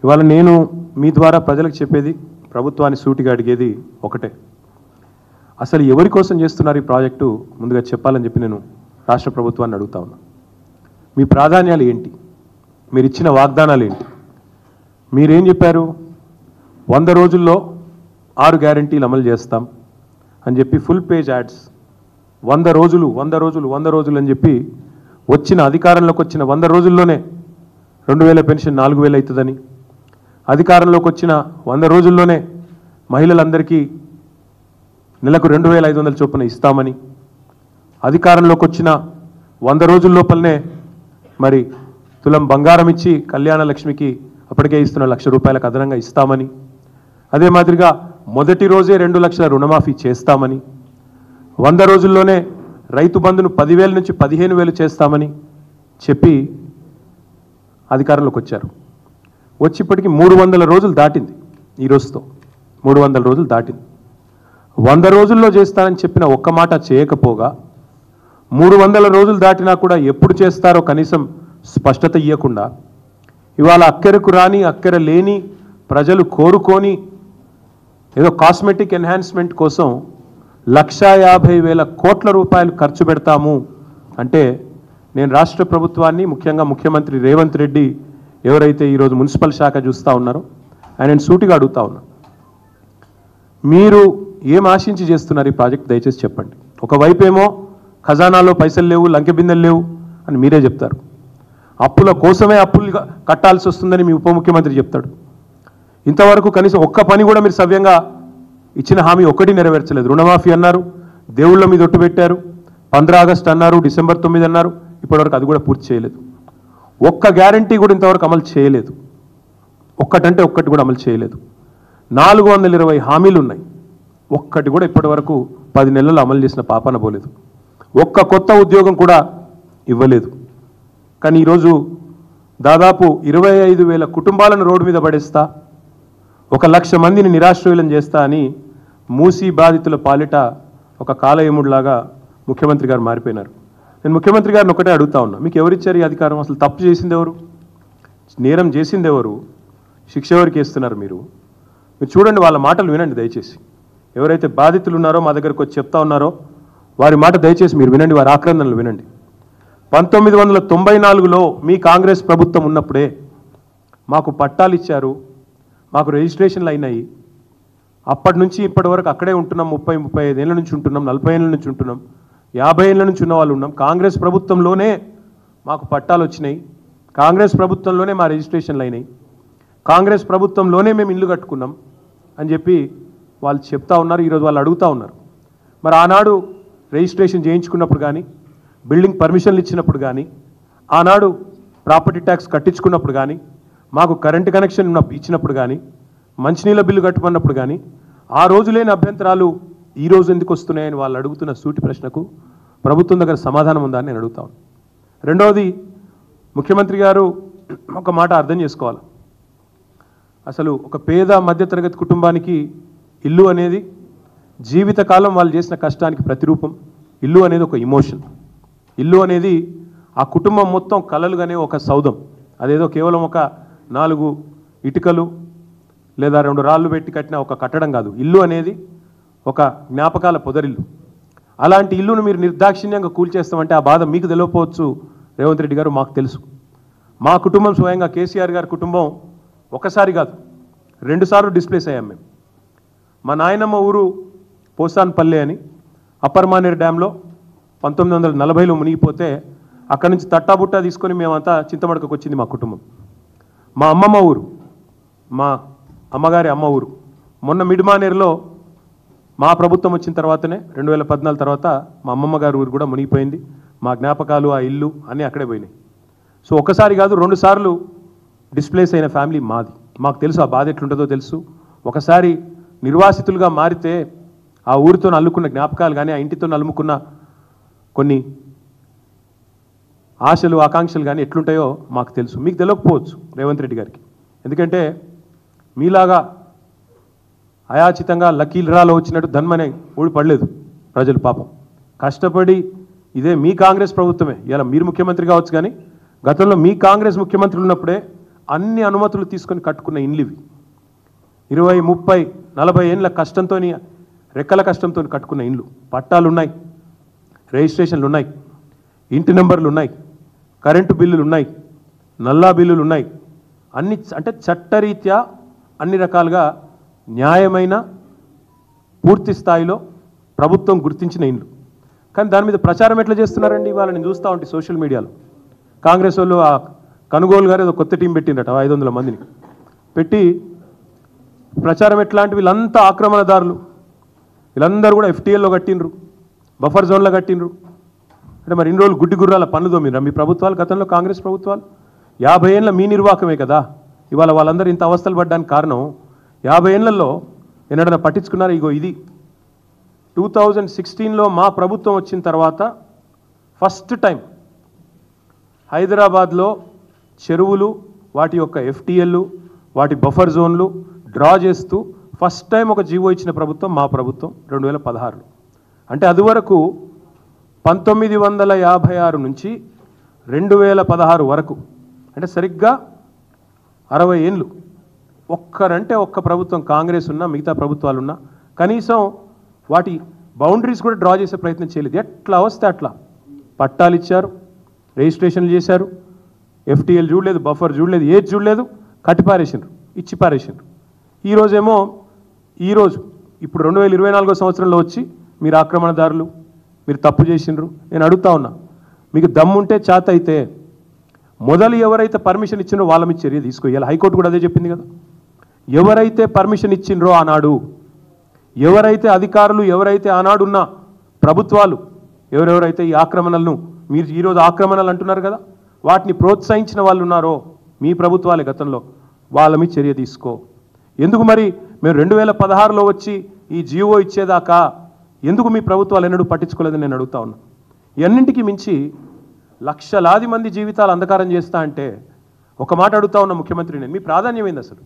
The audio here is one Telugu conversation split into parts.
ఇవాళ నేను మీ ద్వారా ప్రజలకు చెప్పేది, ప్రభుత్వాన్ని సూటిగా అడిగేది ఒకటే. అసలు ఎవరి కోసం చేస్తున్నారు ఈ ప్రాజెక్టు ముందుగా చెప్పాలని చెప్పి నేను రాష్ట్ర ప్రభుత్వాన్ని అడుగుతా ఉన్నా. మీ ప్రాధాన్యాలు ఏంటి? మీరు ఇచ్చిన వాగ్దానాలు ఏంటి? మీరేం చెప్పారు? 100 రోజుల్లో 6 గ్యారంటీలు అమలు చేస్తాం అని చెప్పి ఫుల్ పేజ్ యాడ్స్, 100 రోజులు 100 రోజులు 100 రోజులు అని చెప్పి అధికారంలోకి వచ్చిన 100 రోజుల్లోనే 2000 పెన్షన్ 4000 అవుతుందని, అధికారంలోకి వచ్చిన 100 రోజుల్లోనే మహిళలందరికీ నెలకు 2500 చొప్పున ఇస్తామని, అధికారంలోకి వచ్చిన 100 రోజుల లోపలనే మరి తులం బంగారం ఇచ్చి కళ్యాణ లక్ష్మికి అప్పటికే ఇస్తున్న 1,00,000 రూపాయలకు అదనంగా ఇస్తామని, అదే మాదిరిగా మొదటి రోజే 2 లక్షల రుణమాఫీ చేస్తామని, 100 రోజుల్లోనే రైతు బంధును 10,000 నుంచి 15,000 చేస్తామని చెప్పి అధికారంలోకి వచ్చారు. వచ్చి ఇప్పటికి 300 రోజులు దాటింది. ఈ రోజుతో 300 రోజులు దాటింది. 100 రోజుల్లో చేస్తానని చెప్పిన ఒక్క మాట చేయకపోగా 300 రోజులు దాటినా కూడా ఎప్పుడు చేస్తారో కనీసం స్పష్టత ఇవ్వకుండా, ఇవాళ అక్కరకు రాని అక్కర లేని ప్రజలు కోరుకొని ఏదో కాస్మెటిక్ ఎన్హాన్స్మెంట్ కోసం 1,50,000 కోట్ల రూపాయలు ఖర్చు పెడతాము అంటే, నేను రాష్ట్ర ప్రభుత్వాన్ని, ముఖ్యంగా ముఖ్యమంత్రి రేవంత్ రెడ్డి ఎవరైతే ఈరోజు మున్సిపల్ శాఖ చూస్తూ ఉన్నారో ఆయన సూటిగా అడుగుతా ఉన్నా, మీరు ఏం ఆశించి చేస్తున్నారు ఈ ప్రాజెక్ట్? దయచేసి చెప్పండి. ఒకవైపు ఏమో ఖజానాలో పైసలు లేవు, లంకె బిందెలు లేవు అని మీరే చెప్తారు. అప్పుల కోసమే అప్పులు కట్టాల్సి వస్తుందని మీ ఉప ముఖ్యమంత్రి చెప్తాడు. ఇంతవరకు కనీసం ఒక్క పని కూడా మీరు సవ్యంగా ఇచ్చిన హామీ ఒక్కటి నెరవేర్చలేదు. రుణమాఫీ అన్నారు, దేవుళ్ళ మీద ఒట్టు పెట్టారు, 15 ఆగస్టు అన్నారు, December 9 అన్నారు, ఇప్పటివరకు అది కూడా పూర్తి చేయలేదు. ఒక్క గ్యారంటీ కూడా ఇంతవరకు అమలు చేయలేదు. ఒక్కటంటే ఒక్కటి కూడా అమలు చేయలేదు. 420 హామీలు ఉన్నాయి, ఒక్కటి కూడా ఇప్పటివరకు 10 నెలలు అమలు చేసిన పాపాన పోలేదు. ఒక్క కొత్త ఉద్యోగం కూడా ఇవ్వలేదు. కానీ ఈరోజు దాదాపు 25,000 కుటుంబాలను రోడ్డు మీద పడేస్తా, 1,00,000 మందిని నిరాశ్రయులను చేస్తా అని మూసీ బాధితుల పాలిట ఒక కాలయముడిలాగా ముఖ్యమంత్రి గారు మారిపోయినారు. నేను ముఖ్యమంత్రి గారిని ఒకటే అడుగుతా ఉన్నా, మీకు ఎవరిచ్చారు ఈ అధికారం? అసలు తప్పు చేసింది ఎవరు? నేరం చేసింది ఎవరు? శిక్ష ఎవరికి వేస్తున్నారు మీరు? చూడండి, వాళ్ళ మాటలు వినండి దయచేసి. ఎవరైతే బాధితులు ఉన్నారో, మా దగ్గరకు వచ్చి చెప్తా ఉన్నారో వారి మాట దయచేసి మీరు వినండి, వారి ఆక్రందనలు వినండి. 1994లో మీ కాంగ్రెస్ ప్రభుత్వం ఉన్నప్పుడే మాకు పట్టాలు ఇచ్చారు, మాకు రిజిస్ట్రేషన్లు అయినాయి. అప్పటి నుంచి ఇప్పటి వరకు అక్కడే ఉంటున్నాం. 30-35 ఏళ్ళ నుంచి ఉంటున్నాం, 40 ఏళ్ళ నుంచి ఉంటున్నాం, 50 ఏళ్ళ నుంచి ఉన్న వాళ్ళు ఉన్నాం. కాంగ్రెస్ ప్రభుత్వంలోనే మాకు పట్టాలు వచ్చినాయి, కాంగ్రెస్ ప్రభుత్వంలోనే మా రిజిస్ట్రేషన్లు అయినాయి, కాంగ్రెస్ ప్రభుత్వంలోనే మేము ఇల్లు కట్టుకున్నాం అని చెప్పి వాళ్ళు చెప్తా ఉన్నారు. ఈరోజు వాళ్ళు అడుగుతూ ఉన్నారు, మరి ఆనాడు రిజిస్ట్రేషన్ చేయించుకున్నప్పుడు కానీ, బిల్డింగ్ పర్మిషన్లు ఇచ్చినప్పుడు కానీ, ఆనాడు ప్రాపర్టీ ట్యాక్స్ కట్టించుకున్నప్పుడు కానీ, మాకు కరెంటు కనెక్షన్ ఇచ్చినప్పుడు కానీ, మంచినీళ్ళ బిల్లు కట్టుకున్నప్పుడు కానీ ఆ రోజు లేని అభ్యంతరాలు ఈ రోజు ఎందుకు వస్తున్నాయని వాళ్ళు అడుగుతున్న సూటి ప్రశ్నకు ప్రభుత్వం దగ్గర సమాధానం ఉందా అని నేను అడుగుతాను. రెండవది, ముఖ్యమంత్రి గారు ఒక మాట అర్థం చేసుకోవాలి. అసలు ఒక పేద మధ్యతరగతి కుటుంబానికి ఇల్లు అనేది జీవితకాలం వాళ్ళు చేసిన కష్టానికి ప్రతిరూపం. ఇల్లు అనేది ఒక ఇమోషన్. ఇల్లు అనేది ఆ కుటుంబం మొత్తం కలలుగానే ఒక సౌధం. అదేదో కేవలం ఒక 4 ఇటుకలు లేదా 2 రాళ్ళు పెట్టి కట్టిన ఒక కట్టడం కాదు. ఇల్లు అనేది ఒక జ్ఞాపకాల పొదరిల్లు. అలాంటి ఇల్లును మీరు నిర్దాక్షిణ్యంగా కూల్చేస్తామంటే ఆ బాధ మీకు తెలియకపోవచ్చు రేవంత్ రెడ్డి గారు, మాకు తెలుసు. మా కుటుంబం స్వయంగా కేసీఆర్ గారి కుటుంబం ఒకసారి కాదు 2 సార్లు డిస్ప్లేస్ అయ్యాం మేము. మా నాయనమ్మ ఊరు పోసాన్పల్లె అని అప్పర్ మానేరు డ్యాంలో 1940లో మునిగిపోతే అక్కడి నుంచి తట్టాబుట్టా తీసుకొని మేమంతా చింతమడకకు వచ్చింది మా కుటుంబం. మా అమ్మమ్మ ఊరు, మా అమ్మగారి అమ్మ ఊరు, మొన్న మిడ్మానేరులో మా ప్రభుత్వం వచ్చిన తర్వాతనే 2014 తర్వాత మా అమ్మమ్మ గారి ఊరు కూడా మునిగిపోయింది. మా జ్ఞాపకాలు, ఆ ఇల్లు అన్నీ అక్కడే పోయినాయి. సో ఒకసారి కాదు 2 సార్లు డిస్ప్లేస్ అయిన ఫ్యామిలీ మాది. మాకు తెలుసు ఆ బాధ ఎట్లుంటుందో తెలుసు. ఒకసారి నిర్వాసితులుగా మారితే ఆ ఊరితో అల్లుకున్న జ్ఞాపకాలు కానీ, ఆ ఇంటితో అల్లుకున్న కొన్ని ఆశలు, ఆకాంక్షలు కానీ ఎట్లుంటాయో మాకు తెలుసు. మీకు తెలియకపోవచ్చు రేవంత్ రెడ్డి గారికి. ఎందుకంటే మీలాగా అయాచితంగా లకీల్రాలో వచ్చినట్టు ధన్మనే ఊడిపడలేదు ప్రజలు. పాపం కష్టపడి, ఇదే మీ కాంగ్రెస్ ప్రభుత్వమే, ఇలా మీరు ముఖ్యమంత్రి కావచ్చు కానీ గతంలో మీ కాంగ్రెస్ ముఖ్యమంత్రులు ఉన్నప్పుడే అన్ని అనుమతులు తీసుకొని కట్టుకున్న ఇండ్లు ఇవి. 20, 30, 40 ఏళ్ళ కష్టంతో, రెక్కల కష్టంతో కట్టుకున్న ఇండ్లు. పట్టాలు ఉన్నాయి, రిజిస్ట్రేషన్లు ఉన్నాయి, ఇంటి నెంబర్లు ఉన్నాయి, కరెంటు బిల్లులు ఉన్నాయి, నల్లా బిల్లులు ఉన్నాయి. అన్ని అంటే చట్టరీత్యా అన్ని రకాలుగా న్యాయమైన పూర్తి స్థాయిలో ప్రభుత్వం గుర్తించిన ఇండ్లు. కానీ దాని మీద ప్రచారం ఎట్లా చేస్తున్నారండి? వాళ్ళని చూస్తూ ఉంటే సోషల్ మీడియాలో కాంగ్రెస్ వాళ్ళు ఆ కనుగోలు గారు ఏదో కొత్త టీం పెట్టిండట, 500 మందిని పెట్టి ప్రచారం ఎట్లా అంటే వీళ్ళంతా ఆక్రమణదారులు, వీళ్ళందరూ కూడా FTLలో కట్టినరు, బఫర్ జోన్లో కట్టినరు. అంటే మరి ఇన్ని రోజులు గుడ్డి గుర్రాల పనులు తోమినరా మీ ప్రభుత్వాలు? గతంలో కాంగ్రెస్ ప్రభుత్వాలు 50 ఏళ్ళ మీ నిర్వాహకమే కదా. ఇవాళ వాళ్ళందరూ ఇంత అవస్థలు పడ్డానికి కారణం 50 ఏళ్లలో ఎన్నడన్నా పట్టించుకున్నారు? ఇగో ఇది 2016లో మా ప్రభుత్వం వచ్చిన తర్వాత ఫస్ట్ టైం హైదరాబాద్లో చెరువులు, వాటి యొక్క FTLలు, వాటి బఫర్ జోన్లు డ్రా చేస్తూ ఫస్ట్ టైం ఒక జీవో ఇచ్చిన ప్రభుత్వం మా ప్రభుత్వం 2016లో. అంటే అదివరకు 1956 నుంచి 2016 వరకు, అంటే సరిగ్గా 60 ఏళ్ళు ఒక్కరంటే ఒక్క ప్రభుత్వం కాంగ్రెస్ ఉన్నా, మిగతా ప్రభుత్వాలున్నా కనీసం వాటి బౌండరీస్ కూడా డ్రా చేసే ప్రయత్నం చేయలేదు. ఎట్లా వస్తే అట్లా పట్టాలు ఇచ్చారు, రిజిస్ట్రేషన్లు చేశారు, FTL చూడలేదు, బఫర్ చూడలేదు, ఏది చూడలేదు, కట్టిపారేసిండ్రు, ఇచ్చి పారేసిండ్రు. ఈరోజు ఇప్పుడు 2024 సంవత్సరంలో వచ్చి మీరు ఆక్రమణదారులు, మీరు తప్పు చేసిండ్రు. నేను అడుగుతా ఉన్నా, మీకు దమ్ముంటే చేత అయితే మొదలు ఎవరైతే పర్మిషన్ ఇచ్చిండ్రో వాళ్ళ మీద చర్య తీసుకోవాలి. హైకోర్టు కూడా అదే చెప్పింది కదా. ఎవరైతే పర్మిషన్ ఇచ్చిండ్రో ఆనాడు, ఎవరైతే అధికారులు, ఎవరైతే ఆనాడున్న ప్రభుత్వాలు, ఎవరెవరైతే ఈ ఆక్రమణలను, మీరు ఈరోజు ఆక్రమణలు అంటున్నారు కదా, వాటిని ప్రోత్సహించిన వాళ్ళు ఉన్నారో మీ ప్రభుత్వాలే గతంలో, వాళ్ళ మీద చర్య తీసుకో. ఎందుకు మరి మేము 2016లో వచ్చి ఈ జీవో ఇచ్చేదాకా ఎందుకు మీ ప్రభుత్వాలు ఎన్నడూ పట్టించుకోలేదని నేను అడుగుతా ఉన్నా. ఇవన్నింటికి మించి లక్షలాది మంది జీవితాలు అంధకారం చేస్తా అంటే ఒక మాట అడుగుతా ఉన్న ముఖ్యమంత్రి, నేను మీ ప్రాధాన్యం ఏంది అసలు?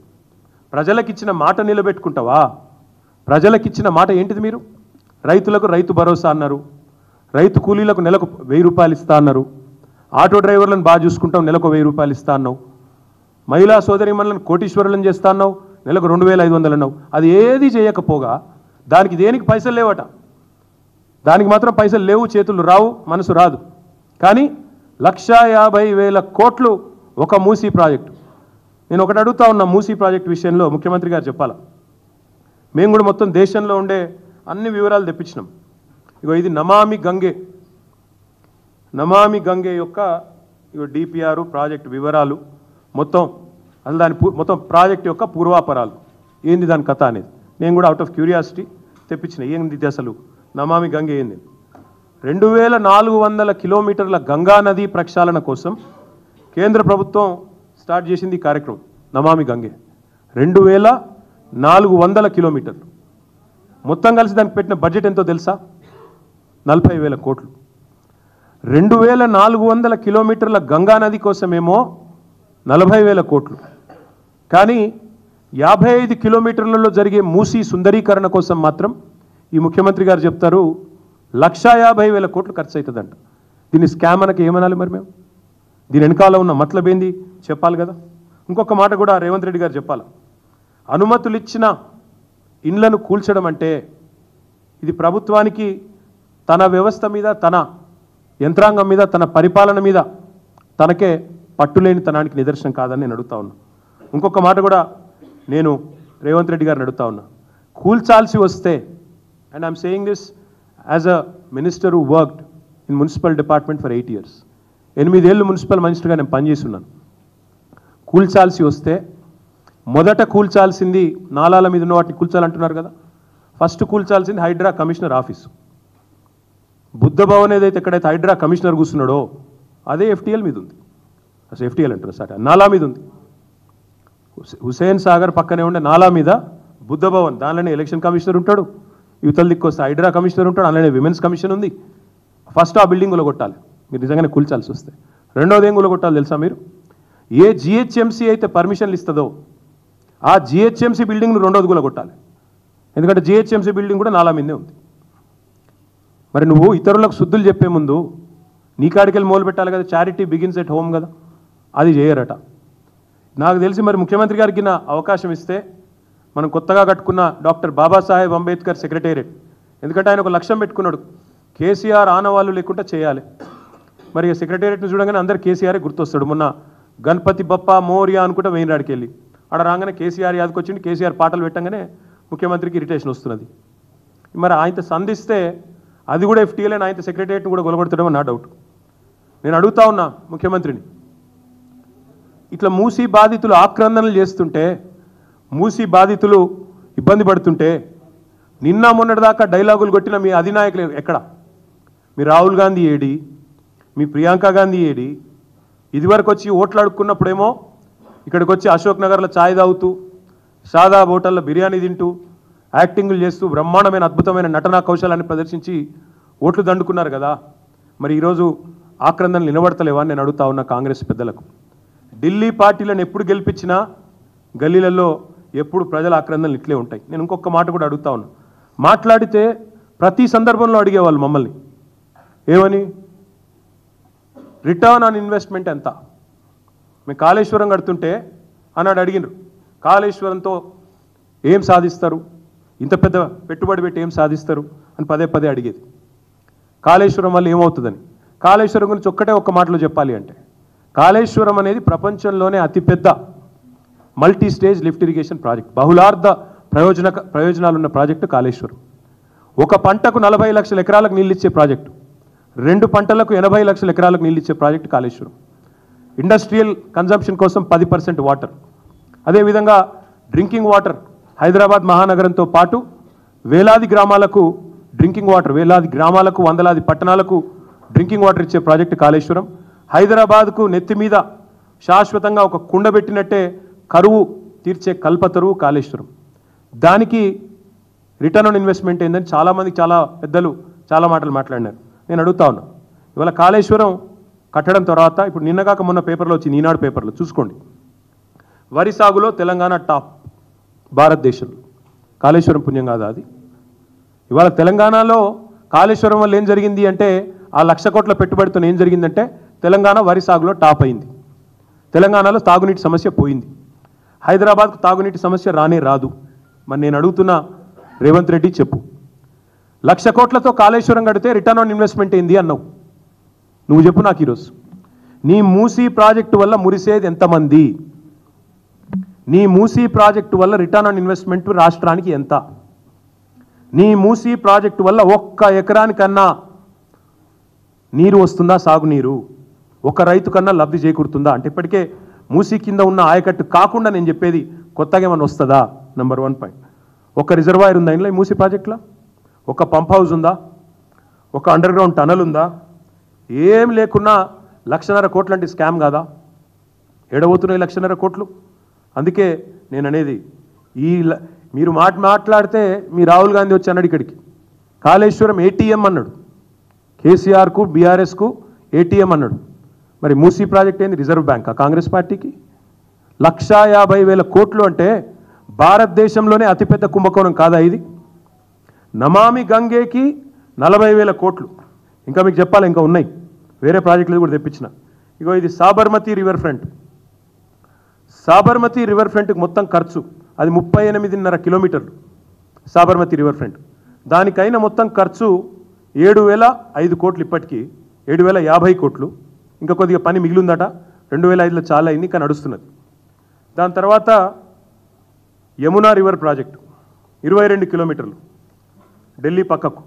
ప్రజలకిచ్చిన మాట నిలబెట్టుకుంటావా? ప్రజలకిచ్చిన మాట ఏంటిది? మీరు రైతులకు రైతు భరోసా అన్నారు, రైతు కూలీలకు నెలకు 1000 రూపాయలు ఇస్తా అన్నారు, ఆటో డ్రైవర్లను బాగా చూసుకుంటాం నెలకు 1000 రూపాయలు ఇస్తా అన్నావు, మహిళా సోదరిమణులను కోటీశ్వరులను చేస్తా అన్నావు, నెలకు 2500 అన్నావు. అది ఏది చేయకపోగా దానికి దేనికి పైసలు లేవట. దానికి మాత్రం పైసలు లేవు, చేతులు రావు, మనసు రాదు. కానీ 1,50,000 కోట్లు ఒక మూసీ ప్రాజెక్టు. నేను ఒకటి అడుగుతా ఉన్నా, మూసీ ప్రాజెక్టు విషయంలో ముఖ్యమంత్రి గారు చెప్పాలా. మేము కూడా మొత్తం దేశంలో ఉండే అన్ని వివరాలు తెప్పించినాం. ఇగో ఇది నమామి గంగే యొక్క DPR ప్రాజెక్టు వివరాలు మొత్తం, అసలు దాని మొత్తం ప్రాజెక్ట్ యొక్క పూర్వాపరాలు ఏంది, దాని కథ అనేది నేను కూడా అవుట్ ఆఫ్ క్యూరియాసిటీ తెప్పించిన. ఏంది అసలు నమామి గంగే ఏంది? 2400 కిలోమీటర్ల గంగా నది ప్రక్షాళన కోసం కేంద్ర ప్రభుత్వం స్టార్ట్ చేసింది ఈ కార్యక్రమం నమామి గంగే. 2400 కిలోమీటర్లు మొత్తం కలిసి దానికి పెట్టిన బడ్జెట్ ఎంతో తెలుసా? 40,000 కోట్లు. 2400 కిలోమీటర్ల గంగా నది కోసమేమో 40,000 కోట్లు. కానీ 55 కిలోమీటర్లలో జరిగే మూసీ సుందరీకరణ కోసం మాత్రం ఈ ముఖ్యమంత్రి గారు చెప్తారు 1,50,000 కోట్లు ఖర్చు అవుతుందంట. దీన్ని స్కామ్ అనకి ఏమనాలి మరి మేము? దీని వెనకాల ఉన్న మతలబ్ ఏంది చెప్పాలి కదా. ఇంకొక మాట కూడా రేవంత్ రెడ్డి గారు చెప్పాలి. అనుమతులు ఇచ్చిన ఇండ్లను కూల్చడం అంటే ఇది ప్రభుత్వానికి తన వ్యవస్థ మీద, తన యంత్రాంగం మీద, తన పరిపాలన మీద తనకే పట్టులేని తనానికి నిదర్శనం కాదని నేను అడుగుతా ఉన్నా. ఇంకొక మాట కూడా నేను రేవంత్ రెడ్డి గారిని అడుగుతా ఉన్నా. కూల్చాల్సి వస్తే, and I'm saying this as a minister who worked in municipal department for 8 years, 8 ఏళ్ళు మున్సిపల్ మినిస్టర్గా నేను పనిచేస్తున్నాను. కూల్చాల్సి వస్తే మొదట కూల్చాల్సింది నాలాల మీద ఉన్న వాటిని కూల్చాలంటున్నారు కదా, ఫస్ట్ కూల్చాల్సింది హైడ్రా కమిషనర్ ఆఫీసు. బుద్ధ భవన్ ఏదైతే ఎక్కడైతే హైడ్రా కమిషనర్ కూర్చున్నాడో అదే FTL మీద ఉంది. అసలు FTL అంటారు సార్, నాలా మీద ఉంది. హుసేన్ సాగర్ పక్కనే ఉండే నాలా మీద బుద్ధ భవన్, దానిలోనే ఎలక్షన్ కమిషనర్ ఉంటాడు, యువతల దిక్కు వస్తే హైడ్రా కమిషనర్ ఉంటాడు, అందులోనే విమెన్స్ కమిషన్ ఉంది. ఫస్ట్ ఆ బిల్డింగ్లో కొట్టాలి మీరు నిజంగానే కూల్చాల్సి వస్తే. రెండోది ఏం కొట్టాలి తెలుసా మీరు? ఏ GHMC అయితే పర్మిషన్లు ఇస్తుందో ఆ GHMC బిల్డింగ్ను రెండోది కొట్టాలి. ఎందుకంటే GHMC బిల్డింగ్ కూడా నాలా మీదే ఉంది. మరి నువ్వు ఇతరులకు శుద్ధులు చెప్పే ముందు నీ కాడికెళ్ళి మొదలు పెట్టాలి కదా. చారిటీ బిగిన్స్ ఎట్ హోమ్ కదా, అది చేయరట. నాకు తెలిసి మరి ముఖ్యమంత్రి గారికి నా అవకాశం ఇస్తే మనం కొత్తగా కట్టుకున్న డాక్టర్ బాబాసాహెబ్ అంబేద్కర్ సెక్రటేరియట్, ఎందుకంటే ఆయన ఒక లక్ష్యం పెట్టుకున్నాడు, కేసీఆర్ ఆనవాళ్ళు లేకుండా చేయాలి. మరి సెక్రటేరియట్ని చూడగానే అందరు కేసీఆరే గుర్తొస్తాడు. మొన్న గణపతి బప్ప మోరియా అనుకుంటా వెయిన్రాడికి వెళ్ళి ఆడ రాగానే కేసీఆర్ యాదకి వచ్చింది, కేసీఆర్ పాటలు పెట్టంగానే ముఖ్యమంత్రికి ఇరిటేషన్ వస్తున్నది. మరి ఆయనతో సంధిస్తే అది కూడా ఎఫ్టీఎల్ ఆయనతో సెక్రటేరియట్ని కూడా గొలగొడతాడేమో నా డౌట్. నేను అడుగుతా ఉన్నా ముఖ్యమంత్రిని, ఇట్లా మూసీ బాధితులు ఆక్రందనలు చేస్తుంటే, మూసీ బాధితులు ఇబ్బంది పడుతుంటే, నిన్న మొన్నటిదాకా డైలాగులు కొట్టిన మీ అధినాయకులు ఎక్కడ? మీ రాహుల్ గాంధీ ఏడి, మీ ప్రియాంక గాంధీ ఏడి? ఇదివరకు వచ్చి ఓట్లు అడుక్కున్నప్పుడేమో ఇక్కడికి వచ్చి అశోక్ నగర్లో ఛాయ్ తాగుతూ, సాదా హోటల్లో బిర్యానీ తింటూ, యాక్టింగ్లు చేస్తూ బ్రహ్మాండమైన అద్భుతమైన నటనా కౌశలాన్ని ప్రదర్శించి ఓట్లు దండుకున్నారు కదా. మరి ఈరోజు ఆక్రందనలు నిలబడతలేవా అని నేను అడుగుతా ఉన్నా కాంగ్రెస్ పెద్దలకు. ఢిల్లీ పార్టీలను ఎప్పుడు గెలిపించినా గల్లీలలో ఎప్పుడు ప్రజల ఆక్రందనలు ఇట్లే ఉంటాయి. నేను ఇంకొక మాట కూడా అడుగుతా ఉన్నా, మాట్లాడితే ప్రతి సందర్భంలో అడిగేవాళ్ళు మమ్మల్ని ఏమని, రిటర్న్ ఆన్ ఇన్వెస్ట్మెంట్ ఎంత? మేము కాళేశ్వరం కడుతుంటే అన్నాడు అడిగినారు, కాళేశ్వరంతో ఏం సాధిస్తారు, ఇంత పెద్ద పెట్టుబడి పెట్టి ఏం సాధిస్తారు అని పదే పదే అడిగేది. కాళేశ్వరం వల్ల ఏమవుతుందని. కాళేశ్వరం గురించి ఒక్క మాటలో చెప్పాలి అంటే, కాళేశ్వరం అనేది ప్రపంచంలోనే అతిపెద్ద multi stage lift irrigation project, బహుళార్థ ప్రయోజనాలున్న ప్రాజెక్టు కాళేశ్వరం. ఒక పంటకు 40 లక్షల ఎకరాలకు నీళ్ళు ఇచ్చే ప్రాజెక్టు, 2 పంటలకు 80 లక్షల ఎకరాలకు నీళ్ళు ఇచ్చే ప్రాజెక్టు కాళేశ్వరం. ఇండస్ట్రియల్ కన్జంప్షన్ కోసం 10% వాటర్. అదేవిధంగా డ్రింకింగ్ వాటర్ హైదరాబాద్ మహానగరంతో పాటు వేలాది గ్రామాలకు డ్రింకింగ్ వాటర్, వేలాది గ్రామాలకు వందలాది పట్టణాలకు డ్రింకింగ్ వాటర్ ఇచ్చే ప్రాజెక్టు కాళేశ్వరం. హైదరాబాద్కు నెత్తి మీద శాశ్వతంగా ఒక కుండ పెట్టినట్టే కరువు తీర్చే కల్పతరువు కాళేశ్వరం. దానికి రిటర్న్ ఆన్ ఇన్వెస్ట్మెంట్ ఏందని చాలామంది, చాలా పెద్దలు చాలా మాటలు మాట్లాడినారు. నేను అడుగుతా ఉన్నా, ఇవాళ కాళేశ్వరం కట్టడం తర్వాత ఇప్పుడు నిన్నగాక మొన్న పేపర్లో వచ్చింది, ఈనాడు పేపర్లో చూసుకోండి, వరి సాగులో తెలంగాణ టాప్ భారతదేశంలో. కాళేశ్వరం పుణ్యం కాదా అది? ఇవాళ తెలంగాణలో కాళేశ్వరం వల్ల ఏం జరిగింది అంటే, ఆ 1,00,000 కోట్ల పెట్టుబడితో ఏం జరిగిందంటే తెలంగాణ వరి సాగులో టాప్ అయింది. తెలంగాణలో తాగునీటి సమస్య పోయింది. హైదరాబాద్కు తాగునీటి సమస్య రానే రాదు. మరి నేను అడుగుతున్న రేవంత్ రెడ్డి, చెప్పు, 1,00,000 కోట్లతో కాళేశ్వరం కడితే రిటర్న్ ఆన్ ఇన్వెస్ట్మెంట్ ఏంది అన్నావు? నువ్వు చెప్పు నాకు ఈరోజు. నీ మూసీ ప్రాజెక్టు వల్ల మురిసేది ఎంతమంది? నీ మూసీ ప్రాజెక్టు వల్ల రిటర్న్ ఆన్ ఇన్వెస్ట్మెంట్ రాష్ట్రానికి ఎంత? నీ మూసీ ప్రాజెక్టు వల్ల 1 ఎకరానికన్నా నీరు వస్తుందా, సాగునీరు? 1 రైతు కన్నా లబ్ధి చేకూరుతుందా? అంటే ఇప్పటికే మూసీ కింద ఉన్న ఆయకట్టు కాకుండా నేను చెప్పేది కొత్తగా ఏమైనా వస్తుందా? Number 1 point. 1 రిజర్వాయర్ ఉందా ఇంట్లో మూసీ ప్రాజెక్టులో? 1 పంప్ హౌస్ ఉందా? 1 అండర్ గ్రౌండ్ టనల్ ఉందా? ఏం లేకున్నా 1,50,000 కోట్లు అంటే స్కామ్ కాదా? ఎడబోతున్నాయి 1,50,000 కోట్లు. అందుకే నేను అనేది, మీరు మాట్లాడితే మీ రాహుల్ గాంధీ వచ్చి అన్నాడు ఇక్కడికి, కాళేశ్వరం ఏటీఎం అన్నాడు, కేసీఆర్కు బీఆర్ఎస్కు ఏటీఎం అన్నాడు. మరి మూసీ ప్రాజెక్ట్ ఏంది, రిజర్వ్ బ్యాంకా కాంగ్రెస్ పార్టీకి? 1,50,000 కోట్లు అంటే భారతదేశంలోనే అతిపెద్ద కుంభకోణం కాదా ఇది? నమామి గంగేకి 40,000 కోట్లు. ఇంకా మీకు చెప్పాలి, ఇంకా ఉన్నాయి వేరే ప్రాజెక్టులు కూడా తెప్పించిన. ఇగో ఇది Sabarmati river front. Sabarmati river ఫ్రంట్కి మొత్తం ఖర్చు అది 38.5 కిలోమీటర్లు సాబర్మతి రివర్ ఫ్రంట్. దానికైనా మొత్తం ఖర్చు 7,005 కోట్లు, ఇప్పటికీ 7,050 కోట్లు. ఇంకా కొద్దిగా పని మిగిలిందట, 2005లో చాలా అయింది, ఇంకా నడుస్తున్నది. దాని తర్వాత యమునా రివర్ ప్రాజెక్టు 22 కిలోమీటర్లు ఢిల్లీ పక్కకు,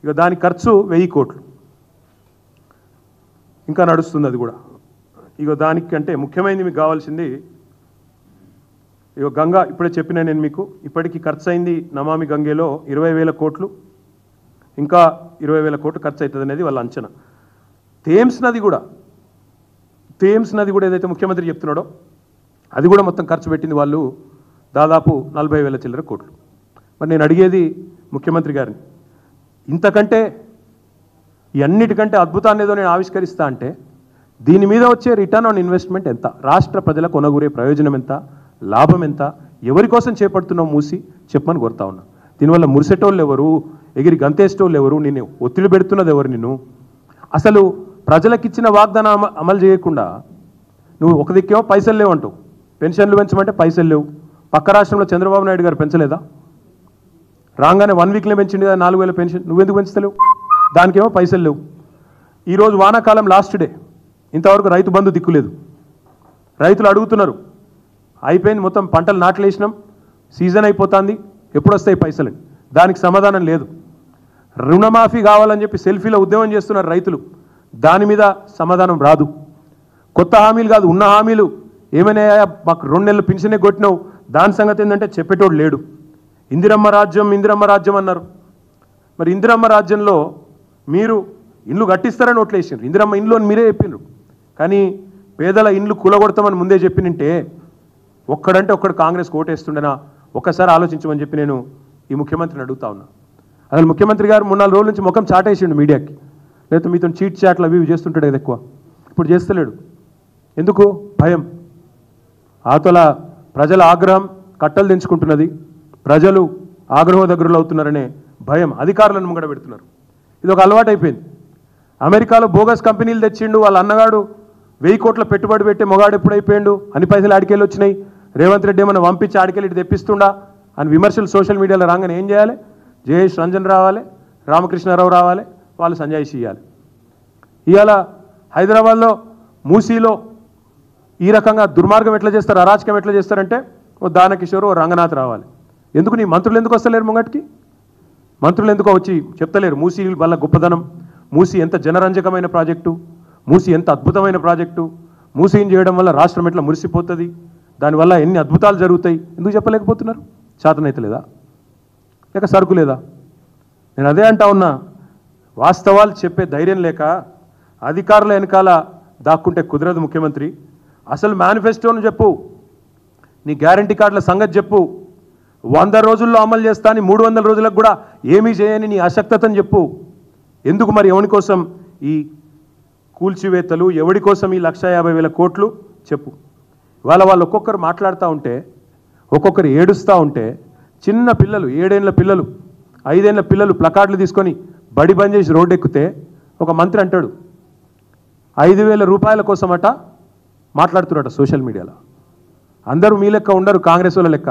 ఇక దాని ఖర్చు 1000 కోట్లు, ఇంకా నడుస్తుంది అది కూడా. ఇక దానికంటే ముఖ్యమైనది మీకు కావాల్సింది ఇక గంగా. ఇప్పుడే చెప్పిన నేను మీకు, ఇప్పటికీ ఖర్చు అయింది నమామి గంగేలో 20,000 కోట్లు, ఇంకా 20,000 కోట్లు ఖర్చు అవుతుంది అనేది వాళ్ళ అంచనా. థేమ్స్ నది కూడా ఏదైతే ముఖ్యమంత్రి చెప్తున్నాడో అది కూడా మొత్తం ఖర్చు పెట్టింది వాళ్ళు దాదాపు 40,000 చిల్లర కోట్లు. మరి నేను అడిగేది ముఖ్యమంత్రి గారిని, ఇంతకంటే అన్నిటికంటే అద్భుతాన్ని ఏదో నేను ఆవిష్కరిస్తా అంటే దీని మీద వచ్చే రిటర్న్ ఆన్ ఇన్వెస్ట్మెంట్ ఎంత, రాష్ట్ర ప్రజల కొనగూరే ప్రయోజనం ఎంత, లాభం ఎంత, ఎవరి కోసం చేపడుతున్నావు మూసి చెప్పమని కోరుతా ఉన్నా. దీనివల్ల మురిసేటోళ్ళు ఎవరు, ఎగిరి గంతేసేటోళ్ళు ఎవరు, నిన్ను ఒత్తిడి పెడుతున్నది ఎవరు? నిన్ను అసలు ప్రజలకు ఇచ్చిన వాగ్దానం అమలు చేయకుండా నువ్వు ఒక దిక్కేమో పైసలు లేవంటావు, పెన్షన్లు పెంచమంటే పైసలు లేవు. పక్క రాష్ట్రంలో చంద్రబాబు నాయుడు గారు పెంచలేదా? రాగానే 1 వీక్లో పెంచింది కదా 4000 పెన్షన్. నువ్వెందుకు పెంచుతలేవు? దానికేమో పైసలు లేవు. ఈరోజు వానాకాలం లాస్ట్ డే, ఇంతవరకు రైతు బంధు దిక్కులేదు. రైతులు అడుగుతున్నారు, అయిపోయింది మొత్తం పంటలు నాట్లేసినాం, సీజన్ అయిపోతుంది, ఎప్పుడు వస్తాయి పైసలు? దానికి సమాధానం లేదు. రుణమాఫీ కావాలని చెప్పి సెల్ఫీలో ఉద్యమం చేస్తున్నారు రైతులు, దాని మీద సమాధానం రాదు. కొత్త హామీలు కాదు, ఉన్న హామీలు ఏమైనా మాకు 2 నెలలు పెన్షనే కొట్టినావు, దాని సంగతి ఏంటంటే చెప్పేటోడు లేడు. ఇందిరమ్మ రాజ్యం ఇందిరమ్మ రాజ్యం అన్నారు. మరి ఇందిరమ్మ రాజ్యంలో మీరు ఇండ్లు కట్టిస్తారని ఓట్లేసారు. ఇందిరమ్మ ఇండ్లు అని మీరే చెప్పిండ్రు, కానీ పేదల ఇండ్లు కూలగొడతామని ముందే చెప్పినంటే ఒక్కడంటే ఒక్కడు కాంగ్రెస్ ఓటేస్తుండేనా? ఒక్కసారి ఆలోచించమని చెప్పి నేను ఈ ముఖ్యమంత్రిని అడుగుతా ఉన్నా. అసలు ముఖ్యమంత్రి గారు 3-4 రోజుల నుంచి ముఖం చాటేసిండు మీడియాకి, లేకపోతే మీతో చీట్ చాట్లు అవి చేస్తుంటాడు కదా ఎక్కువ, ఇప్పుడు చేస్తలేడు. ఎందుకు? భయం. ఆతల ప్రజల ఆగ్రహం కట్టలు తెంచుకుంటున్నది, ప్రజలు ఆగ్రహ దగ్గరలో అవుతున్నారనే భయం అధికారులను ముంగడ పెడుతున్నారు. ఇది ఒక అలవాటు అయిపోయింది. అమెరికాలో బోగస్ కంపెనీలు తెచ్చిండు, వాళ్ళ అన్నగాడు 1000 కోట్ల పెట్టుబడి పెట్టి మొగాడు ఎప్పుడైపోయిండు, అన్ని పైసలు ఆడికెళ్ళి వచ్చినాయి, రేవంత్ రెడ్డి ఏమన్నా పంపించి ఆడికెళ్ళి ఇటు తెప్పిస్తుండా అని విమర్శలు సోషల్ మీడియాలో రాగానే ఏం చేయాలి? జయేష్ రంజన్ రావాలి, రామకృష్ణారావు రావాలి, వాళ్ళు సంజాయిషి ఇవ్వాలి. ఇవాళ హైదరాబాద్లో మూసీలో ఈ రకంగా దుర్మార్గం ఎట్లా చేస్తారు, అరాచకం ఎట్లా చేస్తారంటే ఓ దానకిషోర్, ఓ రంగనాథ్ రావాలి. ఎందుకు నీ మంత్రులు ఎందుకు వస్తలేరు ముంగటికి? మంత్రులు ఎందుకో వచ్చి చెప్తలేరు మూసీ వల్ల గొప్పదనం, మూసీ ఎంత జనరంజకమైన ప్రాజెక్టు, మూసీ ఎంత అద్భుతమైన ప్రాజెక్టు, మూసీని చేయడం వల్ల రాష్ట్రం ఎట్లా మురిసిపోతుంది, దానివల్ల ఎన్ని అద్భుతాలు జరుగుతాయి, ఎందుకు చెప్పలేకపోతున్నారు? చేతనైతే లేదా? లేక సరుకు లేదా? నేను అదే అంటా ఉన్నా, వాస్తవాలు చెప్పే ధైర్యం లేక అధికారుల వెనకాల దాక్కుంటే కుదరదు ముఖ్యమంత్రి. అసలు మేనిఫెస్టోను చెప్పు, నీ గ్యారంటీ కార్డుల సంగతి చెప్పు, 100 రోజుల్లో అమలు చేస్తా అని 300 రోజులకు కూడా ఏమీ చేయని నీ అశక్తతను చెప్పు. ఎందుకు మరి ఎవరి కోసం ఈ కూల్చివేతలు, ఎవడి కోసం ఈ 1,50,000 కోట్లు చెప్పు. వాళ్ళు ఒక్కొక్కరు మాట్లాడుతూ ఉంటే, ఒక్కొక్కరు ఏడుస్తూ ఉంటే, చిన్న పిల్లలు 7 ఏళ్ల పిల్లలు 5 ఏళ్ల పిల్లలు ప్లకార్డులు తీసుకొని బడి బంద్ చేసి రోడ్డు ఎక్కితే ఒక మంత్రి అంటాడు 5,000 రూపాయల కోసమట మాట్లాడుతున్నారట సోషల్ మీడియాలో. అందరూ మీ లెక్క ఉండరు, కాంగ్రెస్ వాళ్ళ లెక్క.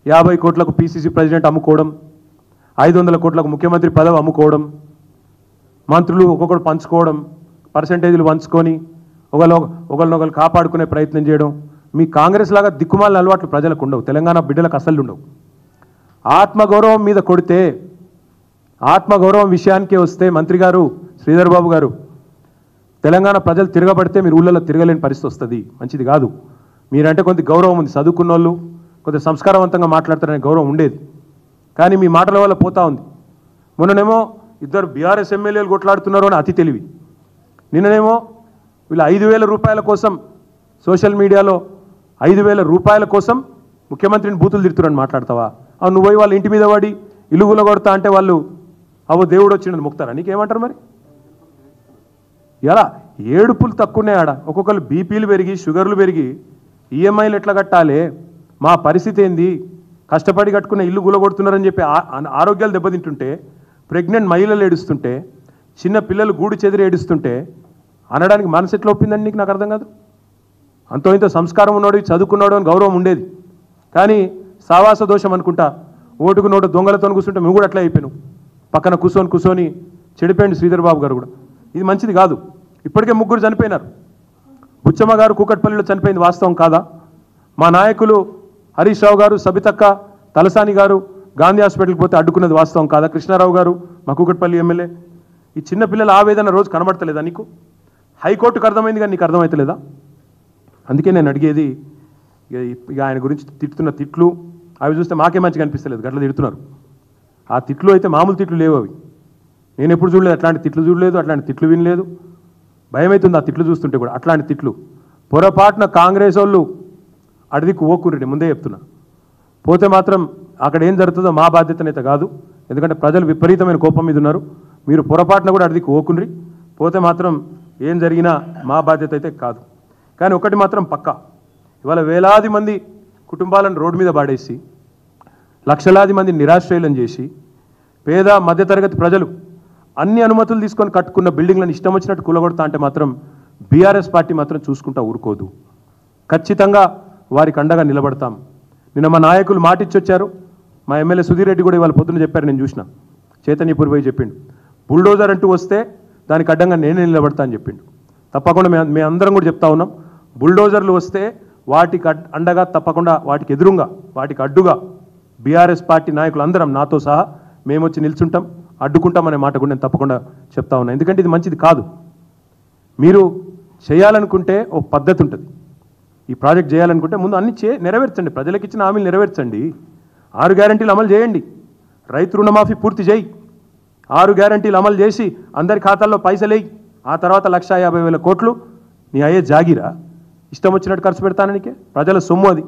50 కోట్లకు పీసీసీ ప్రెసిడెంట్ అమ్ముకోవడం, 500 కోట్లకు ముఖ్యమంత్రి పదవి అమ్ముకోవడం, మంత్రులు ఒక్కొక్కరు పంచుకోవడం, పర్సంటేజీలు పంచుకొని ఒకరినొకరు కాపాడుకునే ప్రయత్నం చేయడం. మీ కాంగ్రెస్ లాగా దిక్కుమాలిన అలవాట్లు ప్రజలకు ఉండవు, తెలంగాణ బిడ్డలకు అసలు ఉండవు. ఆత్మగౌరవం మీద కొడితే, ఆత్మగౌరవం విషయానికే వస్తే మంత్రి గారు శ్రీధర్ బాబు గారు, తెలంగాణ ప్రజలు తిరగబడితే మీరు ఊళ్ళలో తిరగలేని పరిస్థితి వస్తుంది, మంచిది కాదు. మీరంటే కొంత గౌరవం ఉంది, చదువుకున్న వాళ్ళు కొంత సంస్కారవంతంగా మాట్లాడతారనే గౌరవం ఉండేది, కానీ మీ మాటల వల్ల పోతా ఉంది. మొన్ననేమో 2 బీఆర్ఎస్ ఎమ్మెల్యేలు కొట్లాడుతున్నారు అని అతి తెలివి, నిన్ననేమో వీళ్ళు 5,000 రూపాయల కోసం సోషల్ మీడియాలో 5,000 రూపాయల కోసం ముఖ్యమంత్రిని బూతులు తిడుతున్నారని మాట్లాడతావా? నువ్వు పోయి వాళ్ళ ఇంటి మీద పడి ఇలుగుల కొడతా అంటే వాళ్ళు అవో దేవుడు వచ్చిండని మొక్తారా? నీకేమంటారు మరి? ఎలా ఏడుపులు తక్కువనే ఆడ, ఒక్కొక్కరు బీపీలు పెరిగి షుగర్లు పెరిగి ఈఎంఐలు ఎట్లా కట్టాలి, మా పరిస్థితి ఏంది, కష్టపడి కట్టుకున్న ఇల్లు గులగొడుతున్నారని చెప్పి ఆరోగ్యాలు దెబ్బతింటుంటే, ప్రెగ్నెంట్ మహిళలు ఏడుస్తుంటే, చిన్న పిల్లలు గూడు చెదిరి ఏడుస్తుంటే అనడానికి మనసు ఎట్లా ఒప్పిందని నీకు నాకు అర్థం కాదు. అంతో ఇంత సంస్కారం ఉన్నాడు, చదువుకున్నాడు అని గౌరవం ఉండేది, కానీ సావాస దోషం అనుకుంటా ఓటుకు నోటు దొంగలతో కూర్చుంటే మేము కూడా అట్లా అయిపోయాను. పక్కన కూర్చొని చెడిపోయింది శ్రీధర్ బాబు గారు కూడా. ఇది మంచిది కాదు. ఇప్పటికే 3 చనిపోయినారు. బుచ్చమ్మ గారు కూకట్పల్లిలో చనిపోయింది, వాస్తవం కాదా? మా నాయకులు హరీష్ రావు గారు, సబితక్క, తలసాని గారు గాంధీ హాస్పిటల్కి పోతే అడ్డుకున్నది వాస్తవం కాదా? కృష్ణారావు గారు మా కూకట్పల్లి ఎమ్మెల్యే. ఈ చిన్నపిల్లల ఆవేదన రోజు కనబడతలేదా నీకు? హైకోర్టుకు అర్థమైంది కానీ నీకు అర్థమవుతలేదా? అందుకే నేను అడిగేది, ఇక ఆయన గురించి తిట్టుతున్న తిట్లు అవి చూస్తే మాకే మంచిగా అనిపిస్తలేదు, గట్ల తిడుతున్నారు. ఆ తిట్లు అయితే మామూలు తిట్లు లేవు అవి. నేను ఎప్పుడు చూడలేదు, అట్లాంటి తిట్లు చూడలేదు, అట్లాంటి తిట్లు వినలేదు. భయం అవుతుంది ఆ తిట్లు చూస్తుంటే కూడా. అట్లాంటి తిట్లు పొరపాటున కాంగ్రెస్ వాళ్ళు అడిదికి ఓకుర్రెడ్డి, ముందే చెప్తున్నా. పోతే మాత్రం అక్కడ ఏం జరుగుతుందో మా బాధ్యతనైతే కాదు, ఎందుకంటే ప్రజలు విపరీతమైన కోపం మీద ఉన్నారు. మీరు పొరపాటున కూడా అడిదికి ఓకుండ్రి, పోతే మాత్రం ఏం జరిగినా మా బాధ్యత అయితే కాదు. కానీ ఒకటి మాత్రం పక్కా, ఇవాళ వేలాది మంది కుటుంబాలను రోడ్డు మీద పాడేసి, లక్షలాది మంది నిరాశ్రయులను చేసి, పేద మధ్యతరగతి ప్రజలు అన్ని అనుమతులు తీసుకొని కట్టుకున్న బిల్డింగ్లను ఇష్టం వచ్చినట్టు కూలగొడతా అంటే మాత్రం బీఆర్ఎస్ పార్టీ మాత్రం చూసుకుంటా ఊరుకోదు. ఖచ్చితంగా వారికి అండగా నిలబడతాం. నిన్న మా నాయకులు మాటిచ్చొచ్చారు. మా ఎమ్మెల్యే సుధీర్ రెడ్డి కూడా ఇవాళ పొద్దున చెప్పారు, నేను చూసిన. చైతన్యపూర్ పోయి చెప్పిండు, బుల్డోజర్ అంటూ వస్తే దానికి అడ్డంగా నేనే నిలబడతా అని చెప్పిండు. తప్పకుండా మేము అందరం కూడా చెప్తా ఉన్నాం, బుల్డోజర్లు వస్తే వాటికి అండగా తప్పకుండా, వాటికి ఎదురుగా, వాటికి అడ్డుగా బీఆర్ఎస్ పార్టీ నాయకులు అందరం నాతో సహా మేము వచ్చి నిల్చుంటాం, అడ్డుకుంటామనే మాట కూడా నేను తప్పకుండా చెప్తా ఉన్నా. ఎందుకంటే ఇది మంచిది కాదు. మీరు చేయాలనుకుంటే ఒక పద్ధతి ఉంటుంది. ఈ ప్రాజెక్ట్ చేయాలనుకుంటే ముందు అన్ని నెరవేర్చండి, ప్రజలకు ఇచ్చిన హామీలు నెరవేర్చండి. 6 గ్యారంటీలు అమలు చేయండి, రైతు రుణమాఫీ పూర్తి చేయి, 6 గ్యారంటీలు అమలు చేసి అందరి ఖాతాల్లో పైసలేయి. ఆ తర్వాత 1,50,000 కోట్లు నీ అయ్యే జాగిరా, ఇష్టం వచ్చినట్టు ఖర్చు పెడతాననికే. ప్రజల సొమ్ము అది,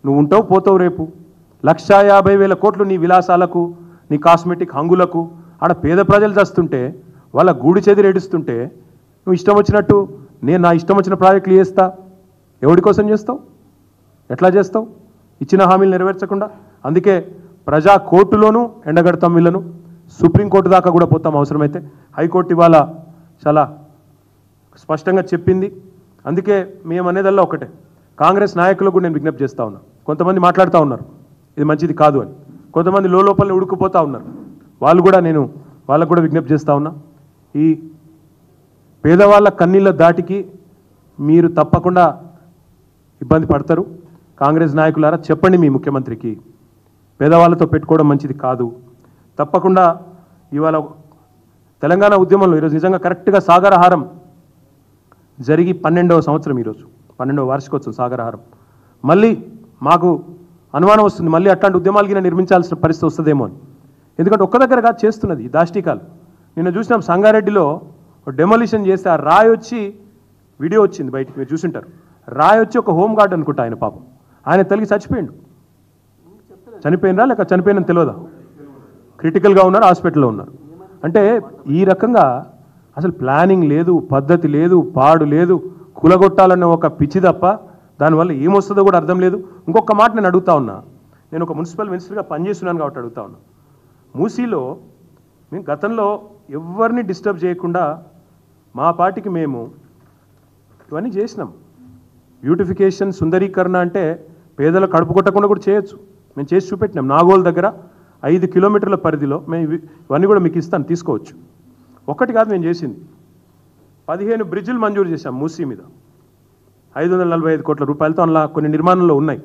నువ్వు ఉంటావు పోతావు రేపు. 1,50,000 కోట్లు నీ విలాసాలకు, నీ కాస్మెటిక్ హంగులకు. ఆడ పేద ప్రజలు చేస్తుంటే, వాళ్ళ గూడి చెదిరి ఏడుస్తుంటే నువ్వు ఇష్టం వచ్చినట్టు నేను నా ఇష్టం వచ్చిన ప్రాజెక్టులు చేస్తా. ఎవరి కోసం చేస్తావు? ఎట్లా చేస్తావు? ఇచ్చిన హామీలు నెరవేర్చకుండా. అందుకే ప్రజా కోర్టులోనూ ఎండగడతాం వీళ్ళను, సుప్రీంకోర్టు దాకా కూడా పోతాం అవసరమైతే. హైకోర్టు ఇవాళ చాలా స్పష్టంగా చెప్పింది. అందుకే మేము అనేదల్లా ఒకటే, కాంగ్రెస్ నాయకులకు కూడా నేను విజ్ఞప్తి చేస్తూ ఉన్నా. కొంతమంది మాట్లాడుతూ ఉన్నారు ఇది మంచిది కాదు అని, కొంతమంది లోపల ఉడుకుపోతూ ఉన్నారు. వాళ్ళకు కూడా విజ్ఞప్తి చేస్తూ ఉన్నా, ఈ పేదవాళ్ళ కన్నీళ్ళ దాటికి మీరు తప్పకుండా ఇబ్బంది పడతారు. కాంగ్రెస్ నాయకులారా చెప్పండి మీ ముఖ్యమంత్రికి, పేదవాళ్ళతో పెట్టుకోవడం మంచిది కాదు. తప్పకుండా ఇవాళ తెలంగాణ ఉద్యమంలో ఈరోజు నిజంగా కరెక్ట్గా సాగరహారం జరిగి 12వ సంవత్సరం, ఈరోజు 12వ వార్షికోత్సవం సాగరహారం. మళ్ళీ మాకు అనుమానం వస్తుంది, మళ్ళీ అట్లాంటి ఉద్యమాలకి నిర్మించాల్సిన పరిస్థితి వస్తుందేమో అని. ఎందుకంటే ఒక్క దగ్గరగా చేస్తున్నది దాష్టికాలు. నిన్న చూసినాం సంగారెడ్డిలో డెమోలిషన్ చేస్తే ఆ రాయి వచ్చి, వీడియో వచ్చింది బయటికి, మీరు చూసింటారు. రాయి వచ్చి ఒక హోమ్ గార్డ్ అనుకుంటా ఆయన, పాపం ఆయన తల్లికి చచ్చిపోయిండు. చనిపోయినరా లేక చనిపోయినని తెలియదా? క్రిటికల్గా ఉన్నారు, హాస్పిటల్లో ఉన్నారు. అంటే ఈ రకంగా అసలు ప్లానింగ్ లేదు, పద్ధతి లేదు, పాడు లేదు, కూలగొట్టాలన్న ఒక పిచ్చి తప్ప దానివల్ల ఏమొస్తుందో కూడా అర్థం లేదు. ఇంకొక మాట నేను అడుగుతా ఉన్నా, నేను ఒక మున్సిపల్ మినిస్టర్గా పనిచేస్తున్నాను కాబట్టి అడుగుతా ఉన్నా. మూసీలో మేము గతంలో ఎవరిని డిస్టర్బ్ చేయకుండా మా పార్టీకి మేము ఇవన్నీ చేసినాం. బ్యూటిఫికేషన్, సుందరీకరణ అంటే పేదల కడుపు కొట్టకుండా కూడా చేయొచ్చు. మేము చేసి చూపెట్టినాం. నాగోల్ దగ్గర 5 కిలోమీటర్ల పరిధిలో మేము ఇవన్నీ కూడా మీకు ఇస్తాను, తీసుకోవచ్చు. ఒక్కటి కాదు మేము చేసింది, 15 బ్రిడ్జిలు మంజూరు చేశాం మూసీ మీద, 545 కోట్ల రూపాయలతో. అలా కొన్ని నిర్మాణంలో ఉన్నాయి.